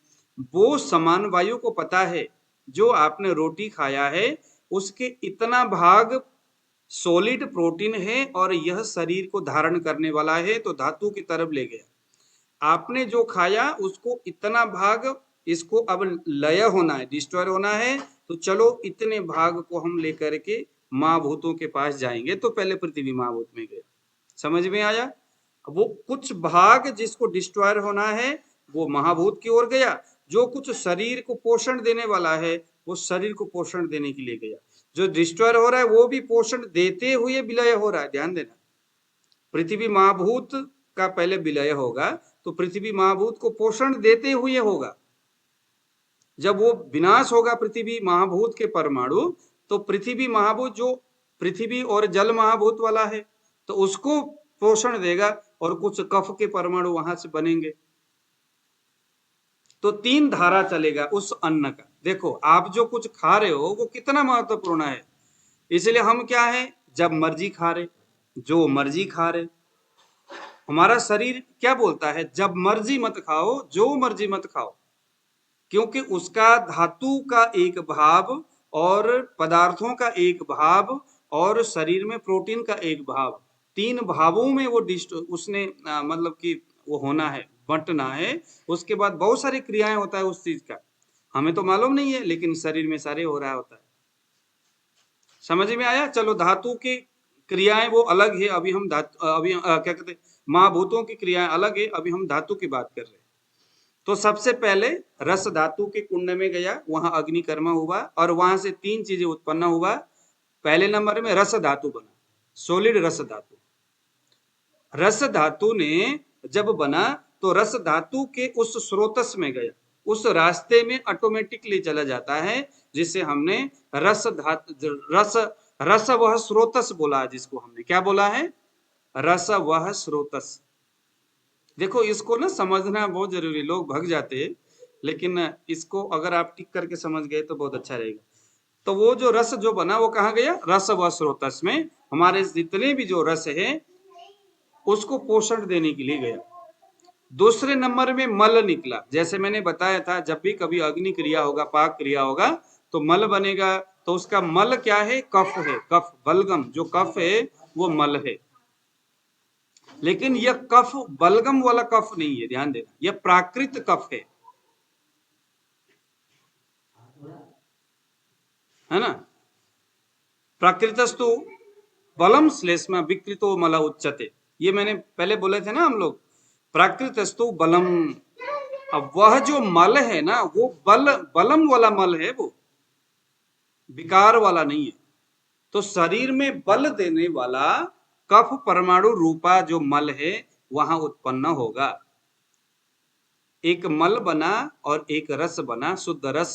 वो समान वायु को पता है जो आपने रोटी खाया है उसके इतना भाग सॉलिड प्रोटीन है और यह शरीर को धारण करने वाला है, तो धातु की तरफ ले गया। आपने जो खाया उसको इतना भाग, इसको अब लय होना है, डिस्ट्रॉय होना है, तो चलो इतने भाग को हम लेकर के महाभूतों के पास जाएंगे। तो पहले पृथ्वी महाभूत में गया। समझ में आया? वो कुछ भाग जिसको डिस्ट्रॉय होना है वो महाभूत की ओर गया, जो कुछ शरीर को पोषण देने वाला है वो शरीर को पोषण देने के लिए गया, जो डिस्ट्रॉय हो रहा है वो भी पोषण देते हुए विलय हो रहा है। ध्यान देना, पृथ्वी महाभूत का पहले विलय होगा तो पृथ्वी महाभूत को पोषण देते हुए होगा। जब वो विनाश होगा पृथ्वी महाभूत के परमाणु, तो पृथ्वी महाभूत जो पृथ्वी और जल महाभूत वाला है तो उसको पोषण देगा और कुछ कफ के परमाणु वहां से बनेंगे। तो तीन धारा चलेगा उस अन्न का। देखो आप जो कुछ खा रहे हो वो कितना महत्वपूर्ण है, इसलिए हम क्या है, जब मर्जी खा रहे, जो मर्जी खा रहे। हमारा शरीर क्या बोलता है? जब मर्जी मत खाओ, जो मर्जी मत खाओ, क्योंकि उसका धातु का एक भाव और पदार्थों का एक भाव और शरीर में प्रोटीन का एक भाव, तीन भावों में वो उसने मतलब कि वो होना है, बंटना है। उसके बाद बहुत सारी क्रियाएं होता है उस चीज का, हमें तो मालूम नहीं है, लेकिन शरीर में सारे हो रहा होता है। समझ में आया? चलो धातु की क्रियाएं वो अलग है, अभी हम क्या कहते हैं, महाभूतों की क्रियाएं अलग है, अभी हम धातु की बात कर रहे हैं। तो सबसे पहले रस धातु के कुंड में गया, वहां अग्निकर्म हुआ और वहां से तीन चीजें उत्पन्न हुआ। पहले नंबर में रस धातु बना, सॉलिड रस धातु। रस धातु ने जब बना तो रस धातु के उस स्रोतस में गया, उस रास्ते में ऑटोमेटिकली चला जाता है, जिसे हमने रस वह स्रोतस बोला, जिसको हमने क्या बोला है? रस वह स्रोतस। देखो इसको ना समझना बहुत जरूरी, लोग भग जाते हैं, लेकिन इसको अगर आप टिक करके समझ गए तो बहुत अच्छा रहेगा। तो वो जो रस जो बना वो कहाँ गया? रस व स्रोतस में। हमारे जितने भी जो रस है उसको पोषण देने के लिए गया। दूसरे नंबर में मल निकला। जैसे मैंने बताया था, जब भी कभी अग्नि क्रिया होगा, पाक क्रिया होगा तो मल बनेगा। तो उसका मल क्या है? कफ है, कफ, बलगम जो कफ है वो मल है। लेकिन यह कफ बलगम वाला कफ नहीं है, ध्यान देना, यह प्राकृत कफ है। है ना। प्राकृतस्तु बलम श्लेष्मा विकृतो मल उच्चते, ये मैंने पहले बोले थे ना हम लोग, प्राकृतस्तु बलम। अब वह जो मल है ना, वो बलम वाला मल है, वो विकार वाला नहीं है। तो शरीर में बल देने वाला कफ परमाणु रूपा जो मल है वहां उत्पन्न होगा। एक मल बना और एक रस बना, शुद्ध रस।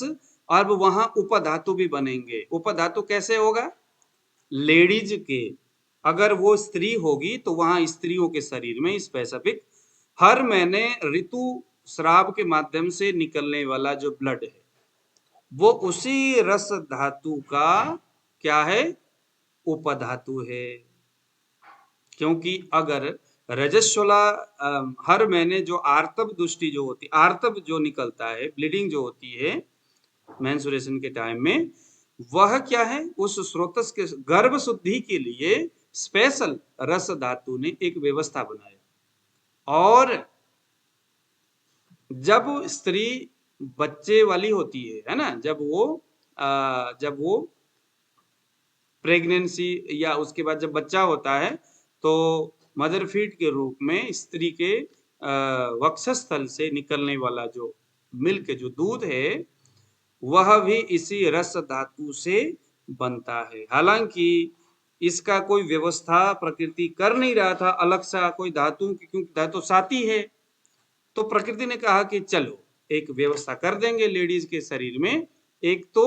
अब वहां उपधातु भी बनेंगे। उपधातु कैसे होगा? लेडीज के, अगर वो स्त्री होगी तो वहां स्त्रियों के शरीर में स्पेसिफिक हर महीने ऋतु स्राव के माध्यम से निकलने वाला जो ब्लड है वो उसी रस धातु का क्या है? उपधातु है। क्योंकि अगर रजस्वला हर महीने जो आर्तव दृष्टि जो होती, आर्तव जो निकलता है, ब्लीडिंग जो होती है मेंस्ट्रुएशन के टाइम में, वह क्या है? उस स्रोतस के गर्भ शुद्धि के लिए स्पेशल रस धातु ने एक व्यवस्था बनाया। और जब स्त्री बच्चे वाली होती है ना, जब वो प्रेगनेंसी या उसके बाद जब बच्चा होता है तो मदर फीड के रूप में स्त्री के वक्षस्थल से निकलने वाला जो मिल्क, जो दूध है, वह भी इसी रस धातु से बनता है। हालांकि इसका कोई व्यवस्था प्रकृति कर नहीं रहा था अलग सा कोई धातु की, क्योंकि धातु साती है। तो प्रकृति ने कहा कि चलो एक व्यवस्था कर देंगे लेडीज के शरीर में। एक तो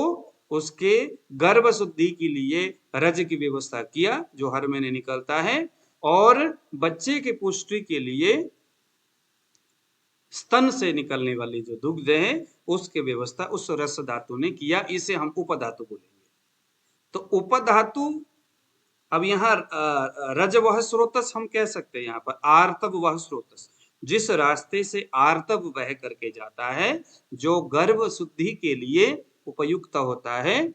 उसके गर्भ शुद्धि के लिए रज की व्यवस्था किया जो हर महीने निकलता है, और बच्चे के पुष्टि के लिए स्तन से निकलने वाली जो दुग्ध है उसकी व्यवस्था उस रस धातु ने किया। इसे हम उपधातु बोलेंगे। तो उपधातु, अब यहाँ रज वह स्रोतस हम कह सकते हैं, यहाँ पर आर्तव वह स्रोतस, जिस रास्ते से आर्तव बह करके जाता है, जो गर्भ शुद्धि के लिए उपयुक्त होता है।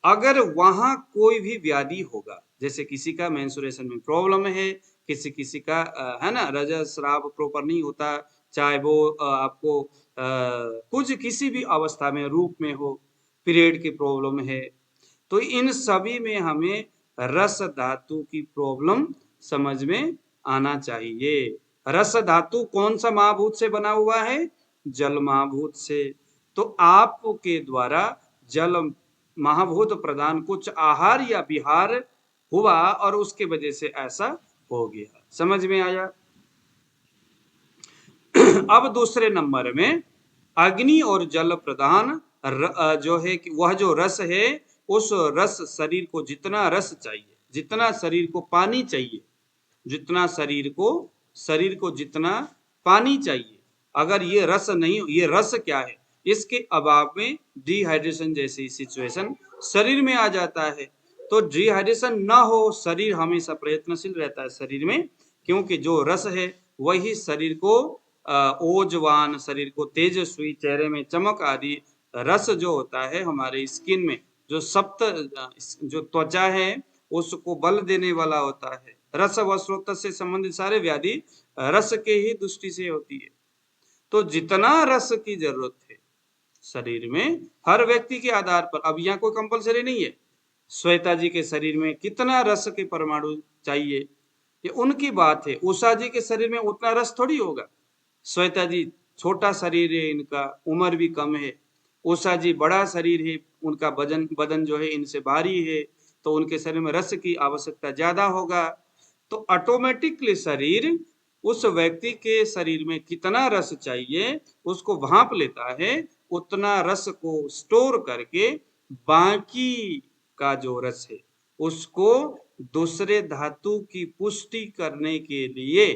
अगर वहां कोई भी व्याधि होगा, जैसे किसी का मेंस्ट्रुएशन में प्रॉब्लम है, किसी का है ना, रजस्राव प्रॉपर नहीं होता, चाहे वो आपको कुछ किसी भी अवस्था में रूप में हो, पीरियड की प्रॉब्लम है, तो इन सभी में हमें रस धातु की प्रॉब्लम समझ में आना चाहिए। रस धातु कौन सा महाभूत से बना हुआ है? जल महाभूत से। तो आपके द्वारा जल महाभूत प्रदान कुछ आहार या विहार हुआ और उसके वजह से ऐसा हो गया। समझ में आया? अब दूसरे नंबर में अग्नि और जल प्रदान जो है कि वह जो रस है, उस रस शरीर को जितना रस चाहिए, जितना शरीर को पानी चाहिए, जितना शरीर को जितना पानी चाहिए, अगर ये रस नहीं, ये रस क्या है? इसके अभाव में डिहाइड्रेशन जैसी सिचुएशन शरीर में आ जाता है। तो डिहाइड्रेशन ना हो, शरीर हमेशा प्रयत्नशील रहता है शरीर में, क्योंकि जो रस है वही शरीर को ओजवान, शरीर को तेजस्वी, चेहरे में चमक आदि रस जो होता है हमारे स्किन में, जो जो त्वचा है उसको बल देने वाला होता है। रस व स्रोत से संबंधित सारे व्याधि रस के ही दृष्टि से होती है। तो जितना रस की जरूरत है शरीर में, हर व्यक्ति के आधार पर, अब यहाँ कोई कंपलसरी नहीं है श्वेता जी के शरीर में कितना रस के परमाणु चाहिए, ये उनकी बात है। उषा जी के शरीर में उतना रस थोड़ी होगा। श्वेता जी छोटा शरीर है, इनका उम्र भी कम है। उषा जी बड़ा शरीर है, उनका बदन जो है इनसे भारी है, तो उनके शरीर में रस की आवश्यकता ज्यादा होगा। तो ऑटोमेटिकली शरीर उस व्यक्ति के शरीर में कितना रस चाहिए उसको भांप लेता है, उतना रस को स्टोर करके बाकी का जो रस है उसको दूसरे धातु की पुष्टि करने के लिए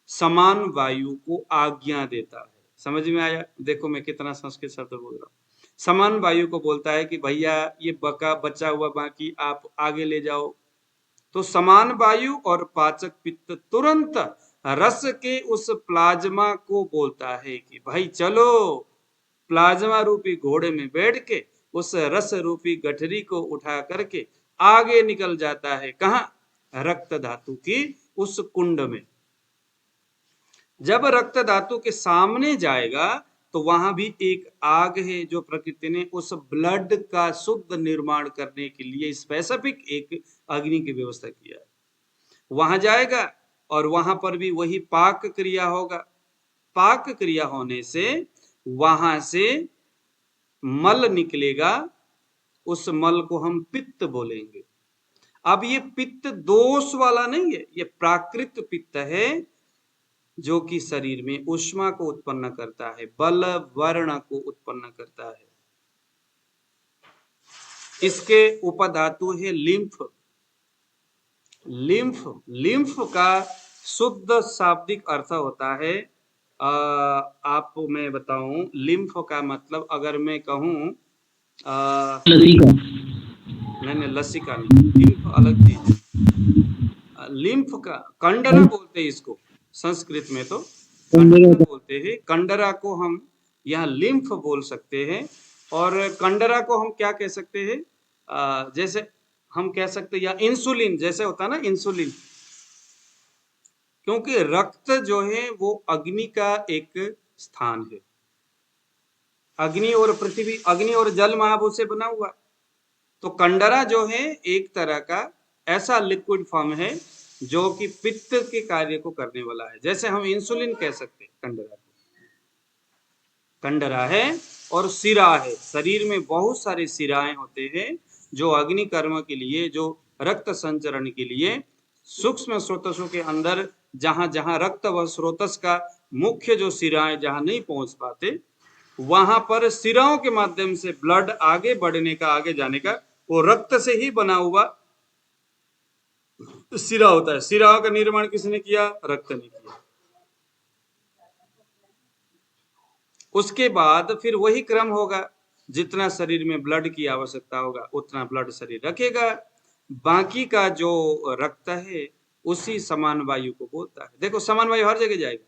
समान वायु को आज्ञा देता है। समझ में आया? देखो मैं कितना संस्कृत शब्द बोल रहा हूँ। समान वायु को बोलता है कि भैया ये बचा हुआ बाकी आप आगे ले जाओ। तो समान वायु और पाचक पित्त तुरंत रस के उस प्लाज्मा को बोलता है कि भाई चलो, प्लाज्मा रूपी घोड़े में बैठ के उस रस रूपी गठरी को उठा करके आगे निकल जाता है। कहाँ? रक्त धातु की उस कुंड में। जब रक्त धातु के सामने जाएगा तो वहां भी एक आग है जो प्रकृति ने उस ब्लड का शुद्ध निर्माण करने के लिए स्पेसिफिक एक अग्नि की व्यवस्था किया है। वहां जाएगा और वहां पर भी वही पाक क्रिया होगा। पाक क्रिया होने से वहां से मल निकलेगा, उस मल को हम पित्त बोलेंगे। अब ये पित्त दोष वाला नहीं है, ये प्राकृत पित्त है जो कि शरीर में ऊष्मा को उत्पन्न करता है, बल वर्ण को उत्पन्न करता है। इसके उपधातु है लिम्फ। लिम्फ, लिम्फ का शुद्ध शाब्दिक अर्थ होता है, आपको मैं बताऊं, लिम्फ का मतलब अगर मैं कहूं, लसिका। नहीं लसिका नहीं, लिम्फ अलग चीज है। लिम्फ का कंडरा बोलते हैं इसको, संस्कृत में तो कंडरा बोलते हैं। कंडरा को हम यहाँ लिम्फ बोल सकते हैं। और कंडरा को हम क्या कह सकते हैं, जैसे हम कह सकते हैं या इंसुलिन जैसे होता है ना, इंसुलिन, क्योंकि रक्त जो है वो अग्नि का एक स्थान है। अग्नि और पृथ्वी, अग्नि और जल महाभूत से बना हुआ। तो कंडरा जो है एक तरह का ऐसा लिक्विड फॉर्म है जो कि पित्त के कार्य को करने वाला है। जैसे हम इंसुलिन कह सकते हैं कंडरा को। कंडरा है और सिरा है। शरीर में बहुत सारे सिराएं होते हैं जो अग्नि कर्म के लिए, जो रक्त संचरण के लिए, सूक्ष्म स्रोतसों के अंदर जहां जहां रक्त व स्रोतस का मुख्य जो सिराएं जहां नहीं पहुंच पाते, वहां पर सिराओं के माध्यम से ब्लड आगे बढ़ने का, आगे जाने का, वो रक्त से ही बना हुआ सिरा होता है। सिराओं का निर्माण किसने किया? रक्त ने किया। उसके बाद फिर वही क्रम होगा, जितना शरीर में ब्लड की आवश्यकता होगा उतना ब्लड शरीर रखेगा। बाकी का जो रक्त है उसी समान वायु को बोलता है। देखो समान वायु हर जगह जाएगा।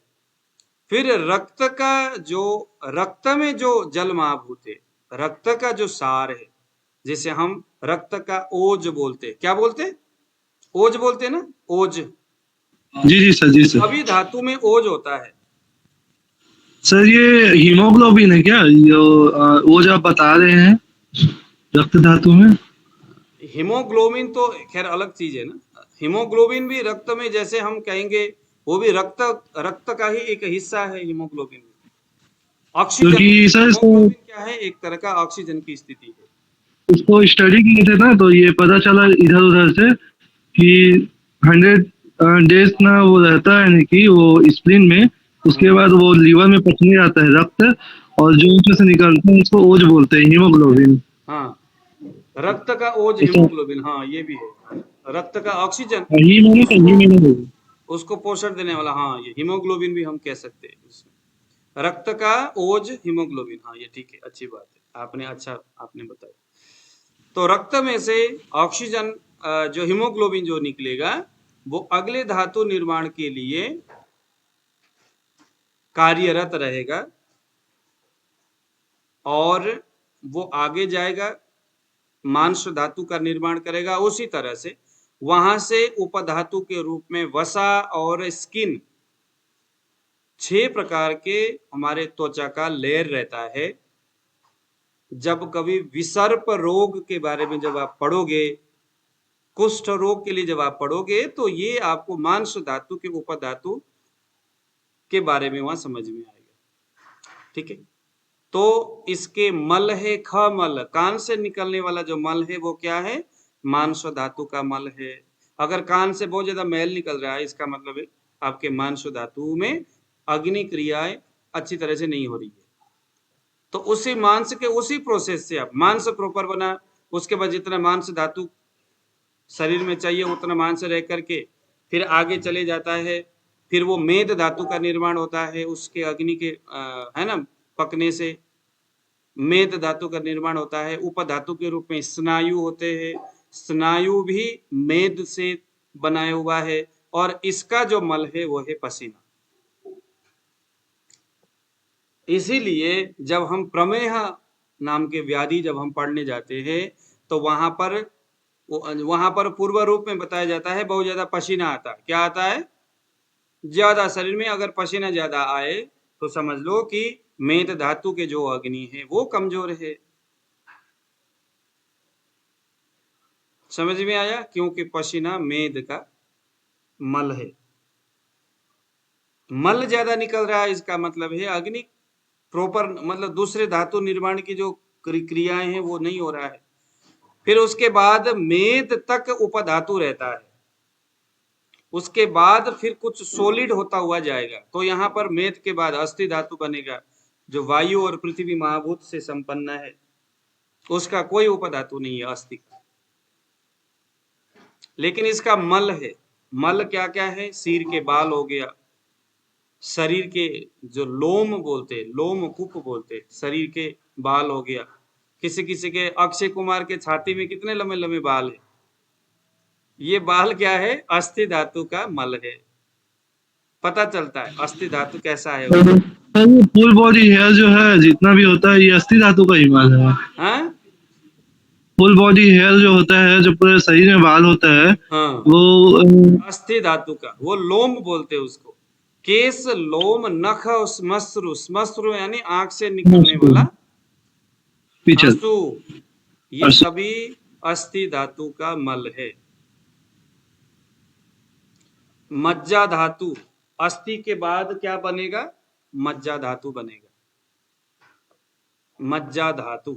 फिर रक्त का जो, रक्त में जो जल महाभूत है, रक्त का जो सार है, जिसे हम रक्त का ओज बोलते, क्या बोलते? ओज बोलते ना, ओज। जी जी सर, जी सर। सभी धातु में ओज होता है। सर ये हीमोग्लोबिन है क्या, जो वो जो आप बता रहे हैं रक्त धातु में? हीमोग्लोबिन तो खैर अलग चीज है ना। हीमोग्लोबिन भी रक्त में, जैसे हम कहेंगे, वो भी रक्त का ही एक हिस्सा है हीमोग्लोबिन। ऑक्सीजन, क्योंकि सर हीमोग्लोबिन क्या है? एक तरह का ऑक्सीजन की स्थिति है। उसको स्टडी किए थे ना, तो ये पता चला इधर उधर से कि 100 डेज ना वो रहता है, नहीं कि वो स्प्लीन में, उसके बाद वो लीवर में पचने जाता है रक्त, और जो ऊपर से निकलता है उसको ओज बोलते हैं, हीमोग्लोबिन। हाँ, रक्त का ओज हीमोग्लोबिन, हाँ ये भी है। रक्त का ऑक्सीजन, उसको पोषण देने वाला, हाँ ये हीमोग्लोबिन भी हम कह सकते हैं उसमें। रक्त का ओज हीमोग्लोबिन, हाँ ये ठीक है, अच्छी बात है, आपने बताया। तो रक्त में से ऑक्सीजन, जो हीमोग्लोबिन जो निकलेगा, वो अगले धातु निर्माण के लिए कार्यरत रहेगा और वो आगे जाएगा, मांस धातु का निर्माण करेगा। उसी तरह से वहां से उपधातु के रूप में वसा और स्किन, 6 प्रकार के हमारे त्वचा का लेयर रहता है। जब कभी विसर्प रोग के बारे में जब आप पढ़ोगे, कुष्ठ रोग के लिए जब आप पढ़ोगे, तो ये आपको मांस धातु के उपधातु के बारे में वहां समझ में आएगा। ठीक है, तो इसके मल है खमल, कान से निकलने वाला जो मल है वो क्या है? मांस धातु का मल है। अगर कान से बहुत ज्यादा मैल निकल रहा है, इसका मतलब है आपके मांस धातु में अग्नि क्रियाएं अच्छी तरह से नहीं हो रही है। तो उसी मांस के उसी प्रोसेस से आप मांस प्रॉपर बना, उसके बाद जितना मांस धातु शरीर में चाहिए उतना मांस रह करके फिर आगे चले जाता है। फिर वो मेद धातु का निर्माण होता है, उसके अग्नि के है ना पकने से मेद धातु का निर्माण होता है। उपधातु के रूप में स्नायु होते हैं, स्नायु भी मेद से बनाया हुआ है, और इसका जो मल है वो है पसीना। इसीलिए जब हम प्रमेह नाम के व्याधि जब हम पढ़ने जाते हैं, तो वहां पर पूर्व रूप में बताया जाता है बहुत ज्यादा पसीना आता है। क्या आता है? ज्यादा, शरीर में अगर पसीना ज्यादा आए तो समझ लो कि मेद धातु के जो अग्नि है वो कमजोर है। समझ में आया? क्योंकि पसीना मेद का मल है, मल ज्यादा निकल रहा है, इसका मतलब है अग्नि प्रॉपर, मतलब दूसरे धातु निर्माण की जो क्रियाएं हैं वो नहीं हो रहा है। फिर उसके बाद मेद तक उपधातु रहता है, उसके बाद फिर कुछ सॉलिड होता हुआ जाएगा। तो यहाँ पर मेद के बाद अस्थि धातु बनेगा, जो वायु और पृथ्वी महाभूत से संपन्न है, उसका कोई उपधातु नहीं है अस्थि का, लेकिन इसका मल है। मल क्या क्या है? सिर के बाल हो गया, शरीर के जो लोम बोलते, लोम कूप बोलते, शरीर के बाल हो गया। किसी किसी के, अक्षय कुमार के छाती में कितने लंबे लंबे बाल है, ये बाल क्या है? अस्थि धातु का मल है। पता चलता है अस्थि धातु कैसा है। सर ये फुल बॉडी हेयर जो है जितना भी होता है ये अस्थि धातु का ही माल है। हाँ फुल बॉडी हेयर जो होता है, जो पूरे शरीर में बाल होता है, हाँ, वो अस्थि धातु का, वो लोम बोलते हैं उसको। केस, लोम, नख, श्मश्रु, श्मश्रु यानी आंख से निकलने वाला पीछे आंसू, ये सभी अस्थि धातु का मल है। मज्जा धातु, अस्थि के बाद क्या बनेगा? मज्जा धातु बनेगा। मज्जा धातु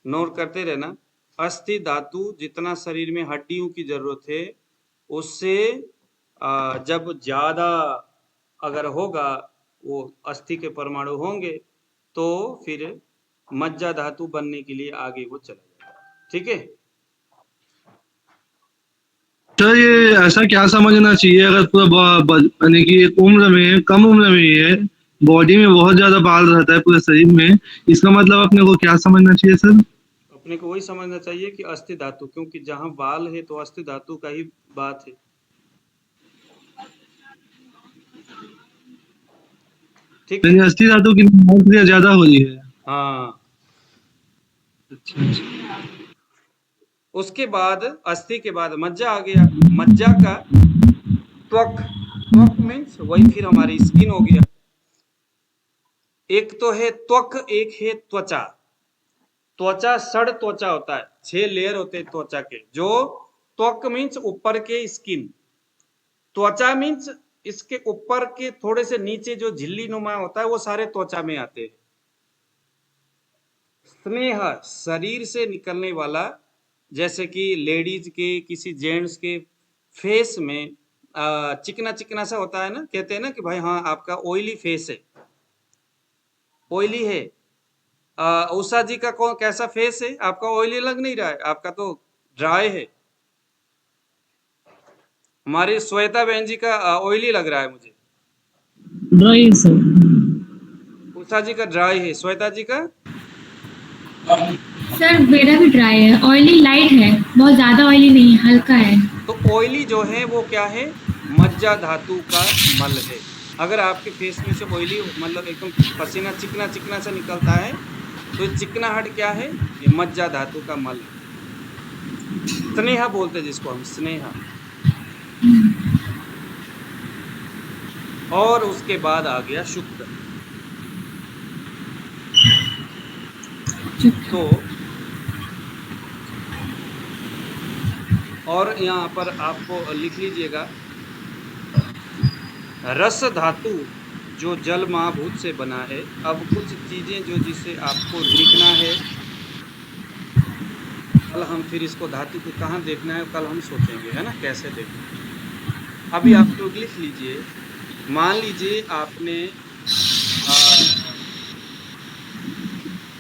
नोट करते रहना। अस्थि धातु जितना शरीर में हड्डियों की जरूरत है, उससे जब ज्यादा अगर होगा, वो अस्थि के परमाणु होंगे, तो फिर मज्जा धातु बनने के लिए आगे वो चला जाएगा। ठीक है? सर ये ऐसा क्या समझना चाहिए, अगर पूरा यानी कि एक उम्र में, कम उम्र में ये बॉडी में बहुत ज्यादा बाल रहता है पूरे शरीर में, इसका मतलब अपने को क्या समझना चाहिए सर? अपने को वही समझना चाहिए कि अस्थि धातु, क्योंकि जहां बाल है तो अस्थि धातु का ही बात है। ठीक है? अस्थि धातु की क्रिया ज्यादा हो रही है। हाँ। अच्छा। उसके बाद अस्थि के बाद मज्जा आ गया। मज्जा का त्वक, त्वक मीन्स वही फिर हमारी स्किन हो गया। एक तो है त्वक, एक है त्वचा। त्वचा षड त्वचा होता है, 6 लेयर होते हैं त्वचा के। जो त्वक मीन्स ऊपर के स्किन, त्वचा मीन्स इसके ऊपर के थोड़े से नीचे जो झिल्ली नुमा होता है, वो सारे त्वचा में आते हैं। स्नेह, शरीर से निकलने वाला, जैसे कि लेडीज के, किसी जेंट्स के फेस में चिकना चिकना सा होता है ना, कहते हैं ना कि भाई हाँ आपका ऑयली फेस है, ऑयली है। उषा जी का कौन कैसा फेस है? आपका ऑयली लग नहीं रहा है, आपका तो ड्राई है। हमारी श्वेता बहन जी का ऑयली लग रहा है मुझे। Dry sir. उषा जी का ड्राई है, श्वेता जी का? सर मेरा भी ड्राई है, ऑयली लाइट है, बहुत ज्यादा ऑयली नहीं, हल्का है। तो ऑयली जो है वो क्या है? मज्जा धातु का मल है। अगर आपके फेस में से ऑयली, मतलब एकदम पसीना चिकना चिकना सा निकलता है, तो चिकनाहट क्या है? ये मज्जा धातु का मल है। स्नेहा बोलते हैं जिसको हम, स्नेहा। और उसके बाद आ गया शुक्र। तो और यहाँ पर आपको लिख लीजिएगा, रस धातु जो जल महाभूत से बना है। अब कुछ चीजें जो जिसे आपको लिखना है, कल हम फिर इसको धातु को कहाँ देखना है कल हम सोचेंगे, है ना, कैसे देखना। अभी आप लोग लिख लीजिए। मान लीजिए आपने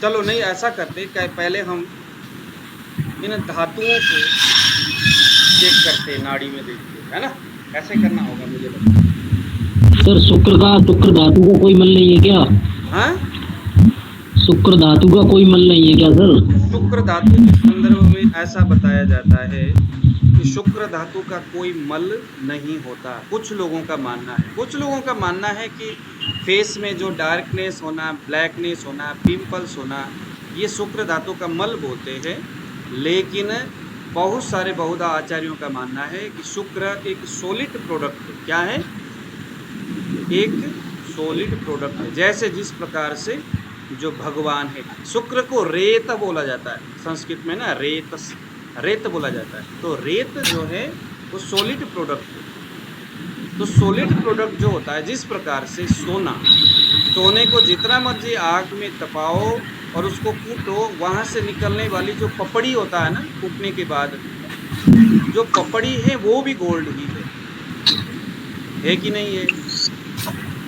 चलो नहीं ऐसा करते, पहले हम इन धातुओं को चेक करते, नाड़ी में देखते, है ना, ऐसे करना होगा मुझे लगता है। सर शुक्र धातु का कोई मल नहीं है क्या? हाँ, शुक्र धातु का कोई मल नहीं है क्या सर? शुक्र धातु के संदर्भ में ऐसा बताया जाता है कि शुक्र धातु का कोई मल नहीं होता। कुछ लोगों का मानना है, कुछ लोगों का मानना है कि फेस में जो डार्कनेस होना, ब्लैकनेस होना, पिंपल्स होना, ये शुक्र धातु का मल बोलते हैं। लेकिन बहुत सारे बहुधा आचार्यों का मानना है कि शुक्र एक सॉलिड प्रोडक्ट है। क्या है? एक सॉलिड प्रोडक्ट है। जैसे जिस प्रकार से जो भगवान है, शुक्र को रेत बोला जाता है संस्कृत में ना, रेत बोला जाता है। तो रेत जो है वो सॉलिड प्रोडक्ट है। तो सॉलिड प्रोडक्ट जो होता है, जिस प्रकार से सोने को जितना मर्जी आग में तपाओ और उसको कूटो, वहां से निकलने वाली जो पपड़ी होता है ना, कूटने के बाद जो पपड़ी है वो भी गोल्ड ही है कि नहीं है?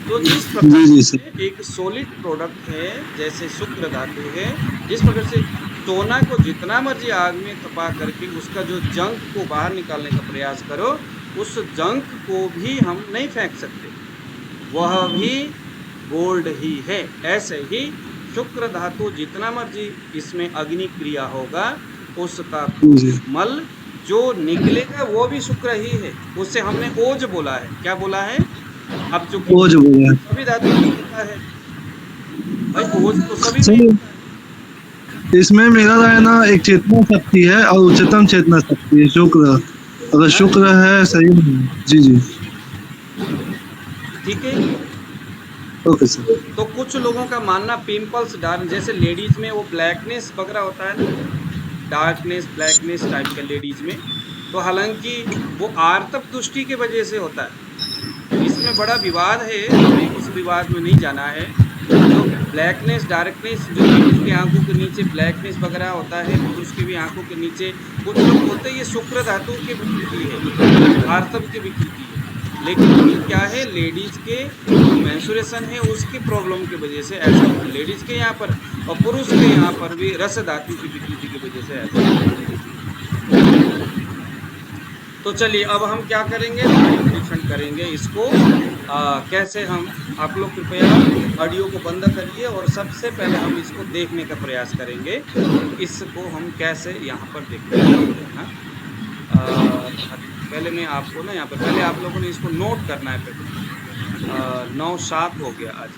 तो जिस प्रकार से एक सॉलिड प्रोडक्ट है, जैसे शुक्र धातु है, जिस प्रकार से सोना को जितना मर्जी आग में तपा करके उसका जो जंक को बाहर निकालने का प्रयास करो, उस जंक को भी हम नहीं फेंक सकते, वह भी गोल्ड ही है। ऐसे ही शुक्र धातु जितना मर्जी इसमें अग्नि क्रिया होगा, उसका मल जो निकलेगा वो भी शुक्र ही है। उससे हमने ओज बोला है। क्या बोला है? अब जो ओज बोला है, सभी धातु निकलता है भाई, ओज तो सभी में। इसमें मेरा राय ना, एक चेतना शक्ति है और उच्चतम चेतना शक्ति है शुक्र। अगर शुक्र है सही है। जी जी ठीक है। Okay sir. तो कुछ लोगों का मानना पिंपल्स डार्क, जैसे लेडीज में वो ब्लैकनेस वगैरह होता है ना, डार्कनेस ब्लैकनेस टाइप का लेडीज में, तो हालांकि वो आर्तव दृष्टि के वजह से होता है। इसमें बड़ा विवाद है, हमें उस विवाद में नहीं जाना है। तो ब्लैकनेस डार्कनेस जो लेडीज की आंखों के नीचे ब्लैकनेस वगैरह होता है, पुरुष की भी आंखों के नीचे, कुछ लोग बोलते हैं ये शुक्र धातु की विकृति है, आर्तव की विकृति है। लेकिन क्या है, लेडीज के मेंस्ट्रुएशन है उसकी प्रॉब्लम की वजह से ऐसा होता है लेडीज के यहाँ पर, और पुरुष के यहाँ पर भी रस धातु की विकृति की वजह से ऐसा होता है। तो चलिए अब हम क्या करेंगे, परीक्षण करेंगे इसको। कैसे हम, आप लोग कृपया ऑडियो को बंद करिए और सबसे पहले हम इसको देखने का प्रयास करेंगे, इसको हम कैसे यहाँ पर देखते हैं। पहले मैं आपको ना यहाँ पर, पहले आप लोगों ने इसको नोट करना है। पहले 9-7 हो गया आज।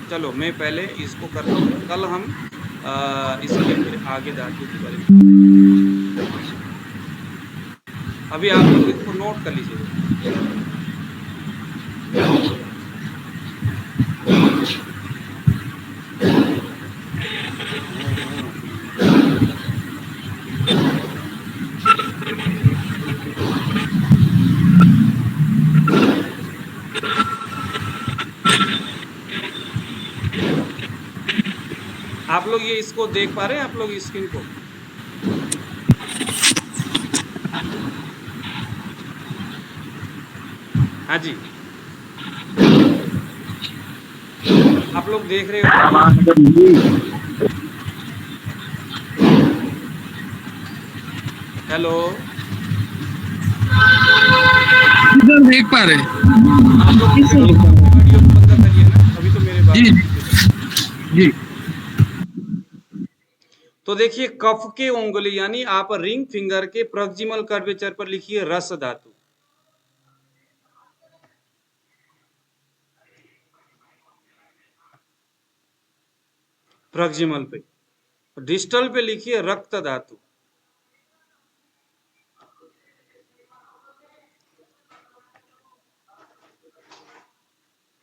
चलो मैं पहले इसको करता हूँ, कल हम इसके फिर आगे धातु की करेंगे। अभी आप लोग इसको नोट कर लीजिए। आप लोग ये इसको देख पा रहे हैं, आप लोग स्क्रीन को? हाँ जी, आप लोग देख रहे हो? हेलो, देख पा रहे? आप लोग वीडियो को बंद करिए ना, अभी तो मेरे बात। जी जी। तो देखिए, कफ के उंगली यानी आप रिंग फिंगर के प्रॉक्सिमल कर्वेचर पर लिखिए रस धातु। प्रॉक्सिमल पे, डिस्टल पे लिखिए रक्त धातु।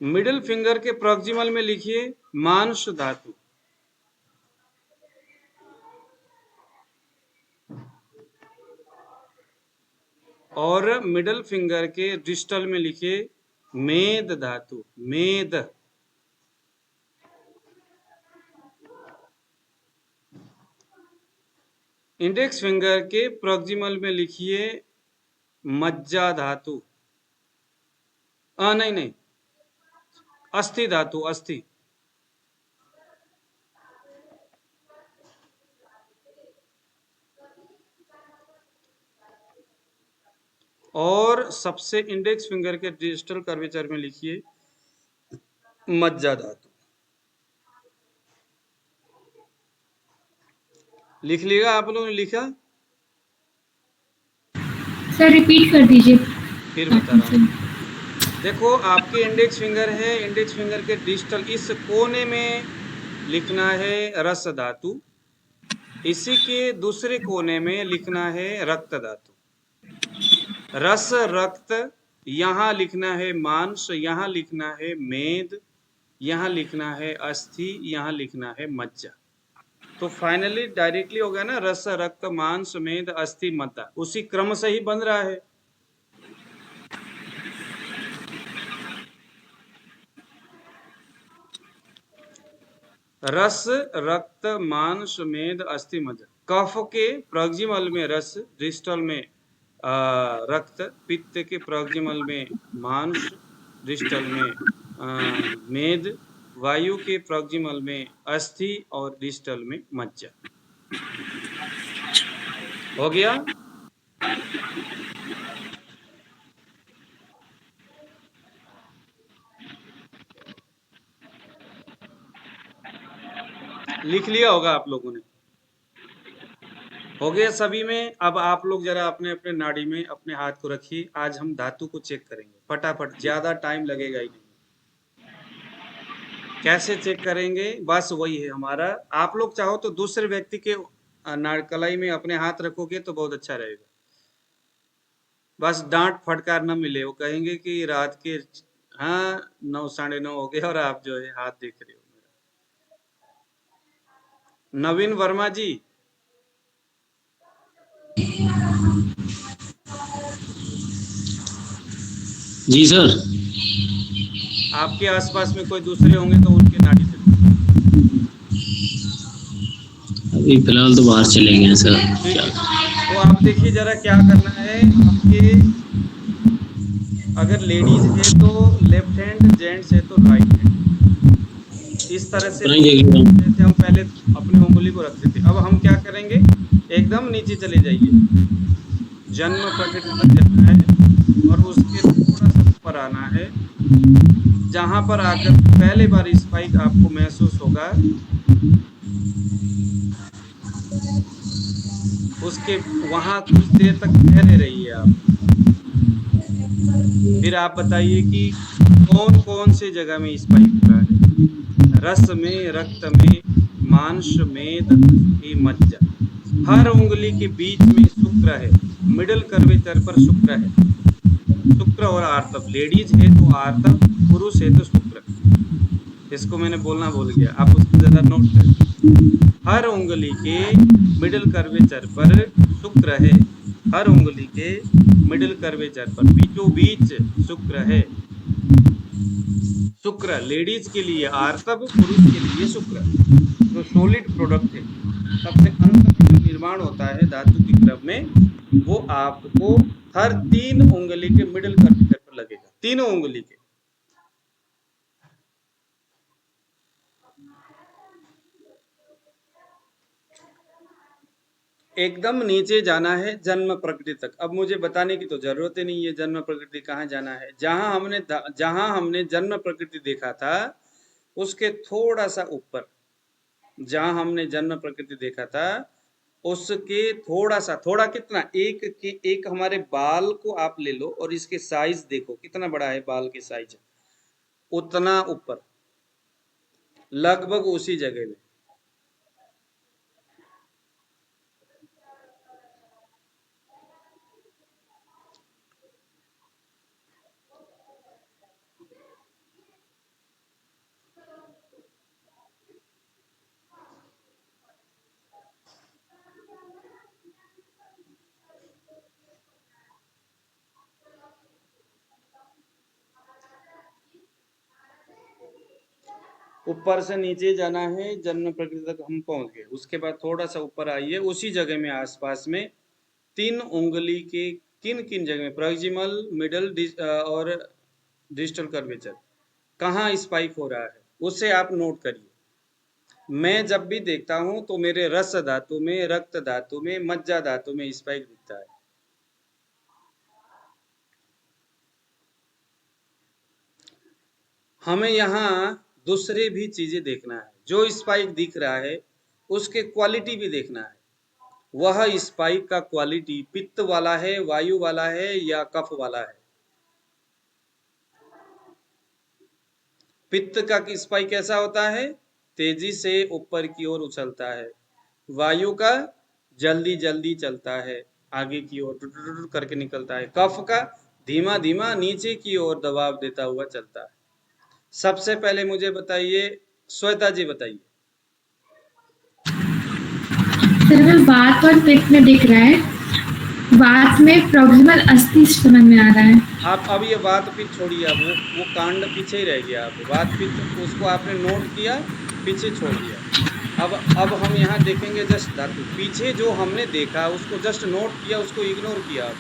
मिडिल फिंगर के प्रॉक्सिमल में लिखिए मांस धातु। और मिडिल फिंगर के डिस्टल में लिखिए मेद धातु, मेद। इंडेक्स फिंगर के प्रॉक्सिमल में लिखिए मज्जा धातु। नहीं, अस्थि धातु, अस्थि। और सबसे इंडेक्स फिंगर के डिजिटल कर्वेचर में लिखिए मज्जा धातु। लिख लिएगा? आप लोगों ने लिखा? सर रिपीट कर दीजिए। फिर बता रहा हूँ। देखो, आपके इंडेक्स फिंगर है, इंडेक्स फिंगर के डिजिटल इस कोने में लिखना है रस धातु, इसी के दूसरे कोने में लिखना है रक्त धातु। रस रक्त, यहाँ लिखना है मांस, यहाँ लिखना है मेद, यहाँ लिखना है अस्थि, यहाँ लिखना है मज्जा। तो फाइनली डायरेक्टली हो गया ना, रस रक्त मांस मेद अस्थि मज्जा, उसी क्रम से ही बन रहा है। रस रक्त मांस मेद अस्थि मज्जा। कफ के प्रॉक्सिमल में रस, डिस्टल में रक्त, पित्त के प्रॉक्सिमल में मांस, डिस्टल में मेद, वायु के प्रॉक्सिमल में अस्थि और डिस्टल में मज्जा। हो गया? लिख लिया होगा आप लोगों ने। हो गया सभी में। अब आप लोग जरा अपने अपने नाड़ी में अपने हाथ को रखिए। आज हम धातु को चेक करेंगे फटाफट, ज्यादा टाइम लगेगा ही नहीं। कैसे चेक करेंगे? बस वही है हमारा। आप लोग चाहो तो दूसरे व्यक्ति के कलाई में अपने हाथ रखोगे तो बहुत अच्छा रहेगा। बस डांट फटकार न मिले, वो कहेंगे कि रात के 9 साढ़े 9 हो गए और आप जो है हाथ देख रहे हो मेरा। नवीन वर्मा जी, जी सर। आपके आसपास में कोई दूसरे होंगे तो उनके नाड़ी से अभी फिलहाल तो बाहर चले गए हैं सर। ठीक है। तो आप देखिए जरा क्या करना है आपके। अगर लेडीज है तो लेफ्ट हैंड, जेंट्स है तो राइट हैंड। इस तरह से जैसे हम पहले अपनी उंगली को रखते थे, अब हम क्या करेंगे, एकदम नीचे चले जाइए, जन्म प्रकृति तक जाना है और उसके थोड़ा सा ऊपर आना है। जहां पर आकर पहले बार स्पाइक आपको महसूस होगा, उसके वहां कुछ देर तक ठहरे रहिए आप। फिर आप बताइए कि कौन कौन से जगह में स्पाइक हो रहा है। रस में, रक्त में, मांस, मेद, अस्थि, मज्जा। हर उंगली के बीच में शुक्र है, मिडिल कर्वेचर पर शुक्र है। शुक्र और आर्तव, लेडीज है तो आर्तव, पुरुष है तो शुक्र। इसको मैंने बोलना भूल गया, आप उसको जरा नोट करें। हर उंगली के मिडिल कर्वेचर पर शुक्र है, हर उंगली के मिडिल कर्वेचर पर बीचों बीच शुक्र है। शुक्र लेडीज के लिए आर्तव, पुरुष के लिए शुक्र। जो सॉलिड प्रोडक्ट है, सबसे अंत में जो निर्माण होता है धातु के क्रम में, वो आपको हर 3 उंगली के मिडिल कर्वेचर पर लगेगा, तीनों उंगली के। एकदम नीचे जाना है जन्म प्रकृति तक। अब मुझे बताने की तो जरूरत ही नहीं है जन्म प्रकृति कहाँ जाना है। जहां हमने जन्म प्रकृति देखा था उसके थोड़ा सा ऊपर, जहां हमने जन्म प्रकृति देखा था उसके थोड़ा सा, थोड़ा कितना, एक हमारे बाल को आप ले लो और इसके साइज देखो कितना बड़ा है बाल के साइज, उतना ऊपर, लगभग उसी जगह में। ऊपर से नीचे जाना है, जन्म प्रकृति तक हम पहुंच गए। उसके बाद थोड़ा सा ऊपर आइए, उसी जगह में आसपास में 3 उंगली के किन किन जगह में, प्रॉक्सिमल, मिडल और डिस्टल कर्वेचर, कहाँ स्पाइक हो रहा है उसे आप नोट करिए। मैं जब भी देखता हूं तो मेरे रस धातु में, रक्त धातु में, मज्जा धातु में स्पाइक दिखता है। हमें यहाँ दूसरे भी चीजें देखना है। जो स्पाइक दिख रहा है उसके क्वालिटी भी देखना है। वह स्पाइक का क्वालिटी पित्त वाला है, वायु वाला है या कफ वाला है। पित्त का स्पाइक कैसा होता है? तेजी से ऊपर की ओर उछलता है। वायु का जल्दी जल्दी चलता है, आगे की ओर करके निकलता है। कफ का धीमा धीमा नीचे की ओर दबाव देता हुआ चलता है। सबसे पहले मुझे बताइए, श्वेता जी बताइए। सर हमें वात और पित्त में दिख रहा है, वात में प्रॉक्सिमल अस्थि समझ में आ रहा है। आप अब ये वात पित्त छोड़िए, आप वो कांड पीछे ही रह गया। आप वात पित्त उसको आपने नोट किया, पीछे छोड़ दिया। अब हम यहाँ देखेंगे जस्ट धातु। पीछे जो हमने देखा उसको जस्ट नोट किया, उसको इग्नोर किया।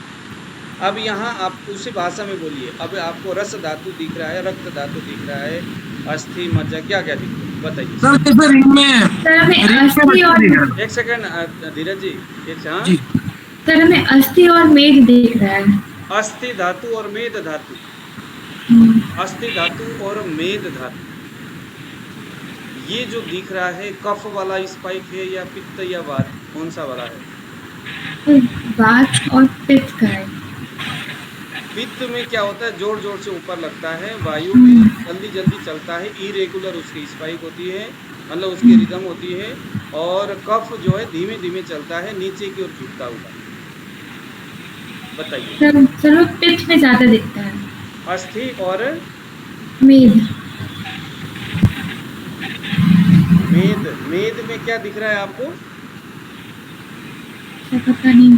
अब यहाँ आप उसी भाषा में बोलिए। अब आपको रस धातु दिख रहा है, रक्त धातु दिख रहा है, अस्थि मज्जा, क्या क्या दिख रहा है बताइए। सर जैसे रिंग में सर हमें अस्थि और एक सेकंड धीरज जी, एक हाँ। जी सर हमें अस्थि और मेद दिख रहा है। अस्थि धातु और मेद धातु, अस्थि धातु और मेद धातु, ये जो दिख रहा है कफ वाला स्पाइक है या पित्त या वात, कौन सा वाला है? वात और पित्त का है। पित्त में क्या होता है, जोर जोर से ऊपर लगता है, वायु में जल्दी जल्दी चलता है, इरेगुलर उसकी स्पाइक होती है, मतलब उसकी रिदम होती है। और कफ जो है धीमे धीमे चलता है, नीचे की ओर झुकता हुआ। बताइए। सर वो पित्त में ज्यादा दिखता है। अस्थि और मेद। मेद, मेद में क्या दिख रहा है आपको? पता नहीं।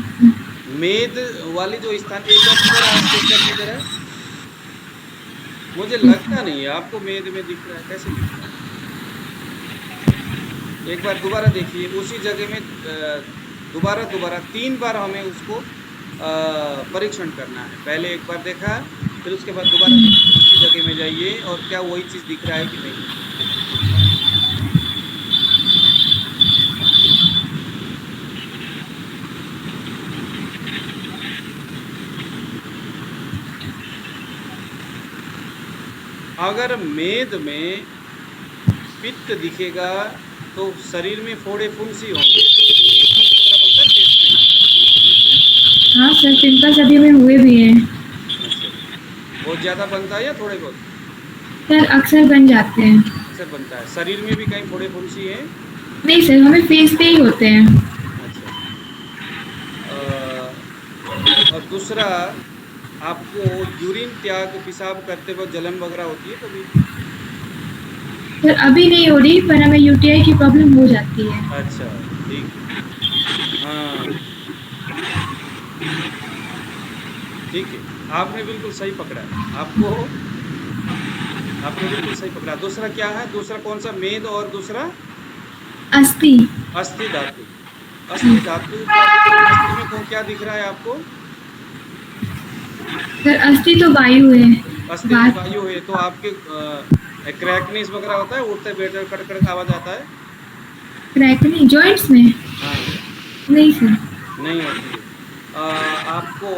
मेद वाली जो स्थान, एक बार किधर आप चेक कर किधर है? मुझे लगता नहीं है आपको मेद में दिख रहा है, कैसे दिख रहा है? एक बार दोबारा देखिए उसी जगह में, दोबारा 3 बार हमें उसको परीक्षण करना है। पहले एक बार देखा, फिर उसके बाद दोबारा उसी जगह में जाइए और क्या वही चीज़ दिख रहा है कि नहीं। अगर मेद में पित्त दिखेगा तो शरीर में फोड़े फुंसी होंगे। बनता है पेट में। हाँ सर पिंपल्स अभी में हुए भी हैं। अच्छा, बहुत ज़्यादा बनता है या थोड़े बहुत? सर अक्सर बन जाते हैं। अक्सर बनता है। शरीर में भी कहीं फोड़े फुंसी है? नहीं सर हमें फेस पे ही होते हैं। अच्छा। और दूसरा, आपको यूरिन त्याग पेशाब करते वक्त जलन वगैरह होती है कभी? सर अभी नहीं हो रही, पर हमें यूटीआई की प्रॉब्लम हो जाती है। अच्छा ठीक, हाँ ठीक है, आपने बिल्कुल सही पकड़ा है। आपने बिल्कुल सही पकड़ा। दूसरा क्या है? दूसरा कौन सा? मेद और दूसरा अस्थि। अस्थि धातु। अस्थि धातु अस्थि में कौन क्या दिख रहा है आपको? सर अस्थि तो वायु है। अस्थि में वायु है, तो आपके क्रैकनेस वगैरह होता है, उठते बैठते कड़कड़ आवाज आता है? क्रैकनी जॉइंट्स में? हाँ नहीं सर। नहीं होती है। आपको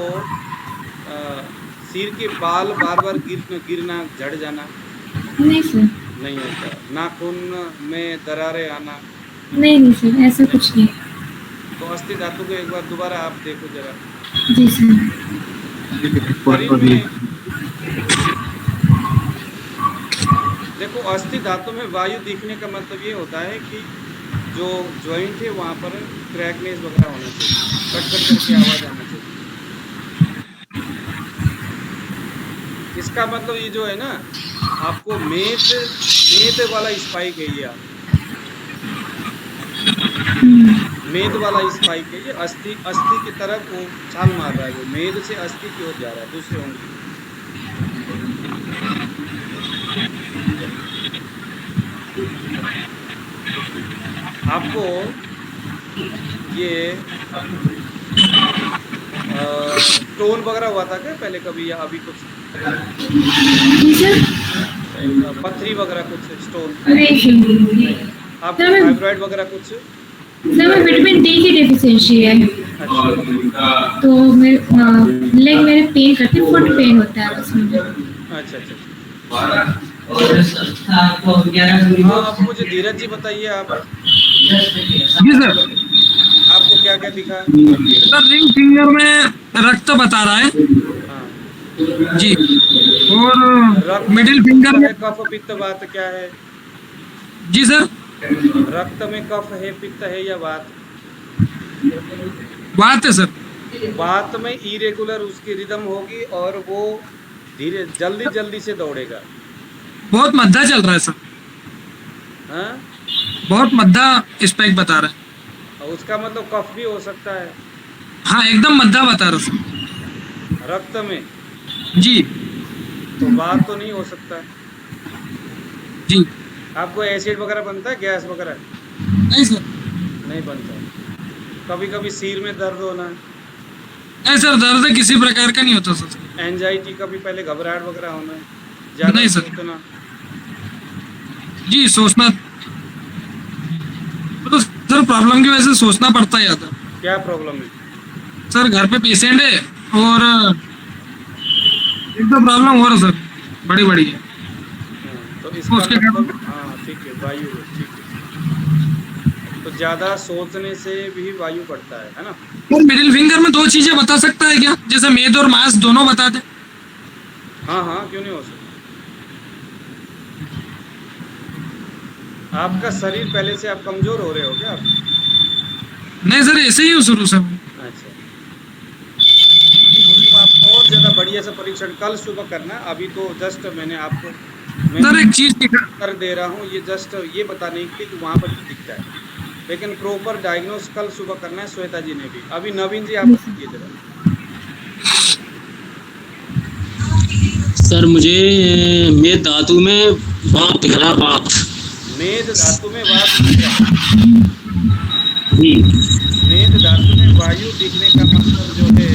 सिर के बाल बार बार गिरना, झड़ जाना? नहीं सर। नहीं होता। नाखून में दरारें आना? नहीं सर ऐसा कुछ नहीं। तो अस्थि धातु को एक बार दोबारा आप देखो जरा। जी सर। शरीर में देखो, अस्थि धातु में वायु दिखने का मतलब ये होता है कि जो जॉइंट है वहाँ पर क्रैकनेस वगैरह होना चाहिए, कट कट करके आवाज आना चाहिए। इसका मतलब ये जो है ना, आपको मेद वाला स्पाइक है ये, मेद वाला स्पाइक है ये। अस्थि की तरफ वो छाल मार रहा है, वो मेद से अस्थि की ओर जा रहा है, दूसरे उंगली। आपको ये स्टोन वगैरह हुआ था क्या पहले कभी, या अभी कुछ जी सर। पथरी वगैरह कुछ, स्टोन? नहीं सर। आपको फाइब्रॉइड वगैरह कुछ? सर मैं विटामिन डी की डेफिशिएंसी है। अच्छा तो मेरे लेग मेरे पेन करते हैं, फुट पेन होता है उसमें। अच्छा अच्छा। हाँ, आप मुझे धीरज जी बताइए, आप जी सर। आपको क्या क्या दिखा? सर रिंग फिंगर में रक्त बता रहा है हाँ, जी, और रक्त मिडिल फिंगर में। है, कफ पित्त वात क्या है? जी सर। रक्त में कफ है, पित्त है या वात? बात है सर। वात में इरेगुलर उसकी रिदम होगी और वो धीरे जल्दी जल्दी से दौड़ेगा। बहुत मद्दा चल रहा है सर, हाँ? बहुत मद्दा स्पेक बता रहा है। और उसका मतलब कफ भी हो सकता है हाँ एकदम मद्दा बता रहा सर। रक्त में, जी तो बात तो नहीं हो सकता। जी आपको एसिड वगैरह बनता है, गैस वगैरह? नहीं सर, नहीं बनता। कभी कभी सिर में दर्द होना, नहीं सर, दर्द किसी प्रकार का नहीं होता सर। एंजाइटी, कभी पहले घबराहट वगैरह होना, ज्यादा नहीं सर। सोचना। जी सोचना तो सर प्रॉब्लम की वजह से सोचना पड़ता है ज़्यादा। क्या प्रॉब्लम है? सर घर पे पेशेंट है और एक तो प्रॉब्लम हो रहा सर, बड़ी बड़ी है। तो इसका उसके मतलब, हाँ ठीक है, वायु है, ठीक है। तो ज्यादा सोचने से भी वायु बढ़ता है ना? सर मिडिल फिंगर में 2 चीजें बता सकता है क्या, जैसे मेद और मांस दोनों बता दे? हाँ हाँ, क्यों नहीं हो सकता। आपका शरीर पहले से आप कमजोर हो रहे हो क्या आप? नहीं सर ऐसे ही हो शुरू से। अच्छा, उसको आप और ज़्यादा बढ़िया सा परीक्षण कल सुबह करना। अभी तो जस्ट मैंने आपको सर एक चीज कर दे रहा हूँ, ये जस्ट ये बताने के लिए कि वहाँ पर भी दिखता है, लेकिन प्रॉपर डायग्नोस कल सुबह करना है। श्वेता जी ने भी, अभी नवीन जी आप बताइए जरा। सर मुझे मेद धातु में वात दिख रहा, वात। मेद धातु में वात दिख रहा है। जी मेद धातु में वायु दिखने का मतलब जो है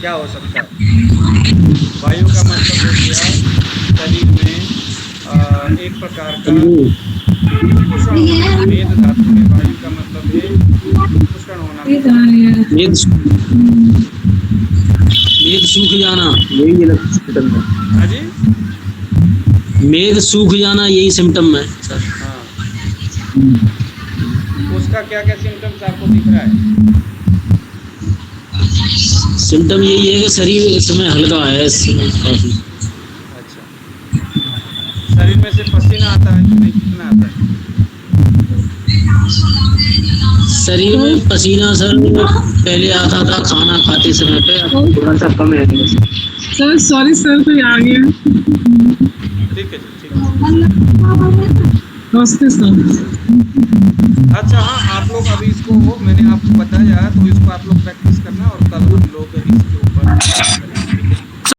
क्या हो सकता है? वायु का मतलब हो गया शरीर में एक प्रकार का पोषण होना। मेद धातु में वायु का मतलब है पोषण होना। मेद सूख जाना, यही सिम्टम है। हाँ जी, मेद सूख जाना यही सिम्टम है सर। हाँ। उसका क्या क्या सिम्टम्स आपको दिख रहा है? सिम्टम यही है कि शरीर इस समय हल्का है, इस समय काफी। अच्छा, शरीर में से पसीना आता है कि नहीं, कितना आता है? शरीर में पसीना सर पहले आता था खाना खाते समय पे, अब थोड़ा सा कम है। सर सॉरी सर, कोई आ गया। ठीक है जी, ठीक है। नमस्ते सर। अच्छा हाँ, आप लोग अभी इसको मैंने आपको बताया तो इसको आप लोग प्रैक्टिस करना और कल हम लोग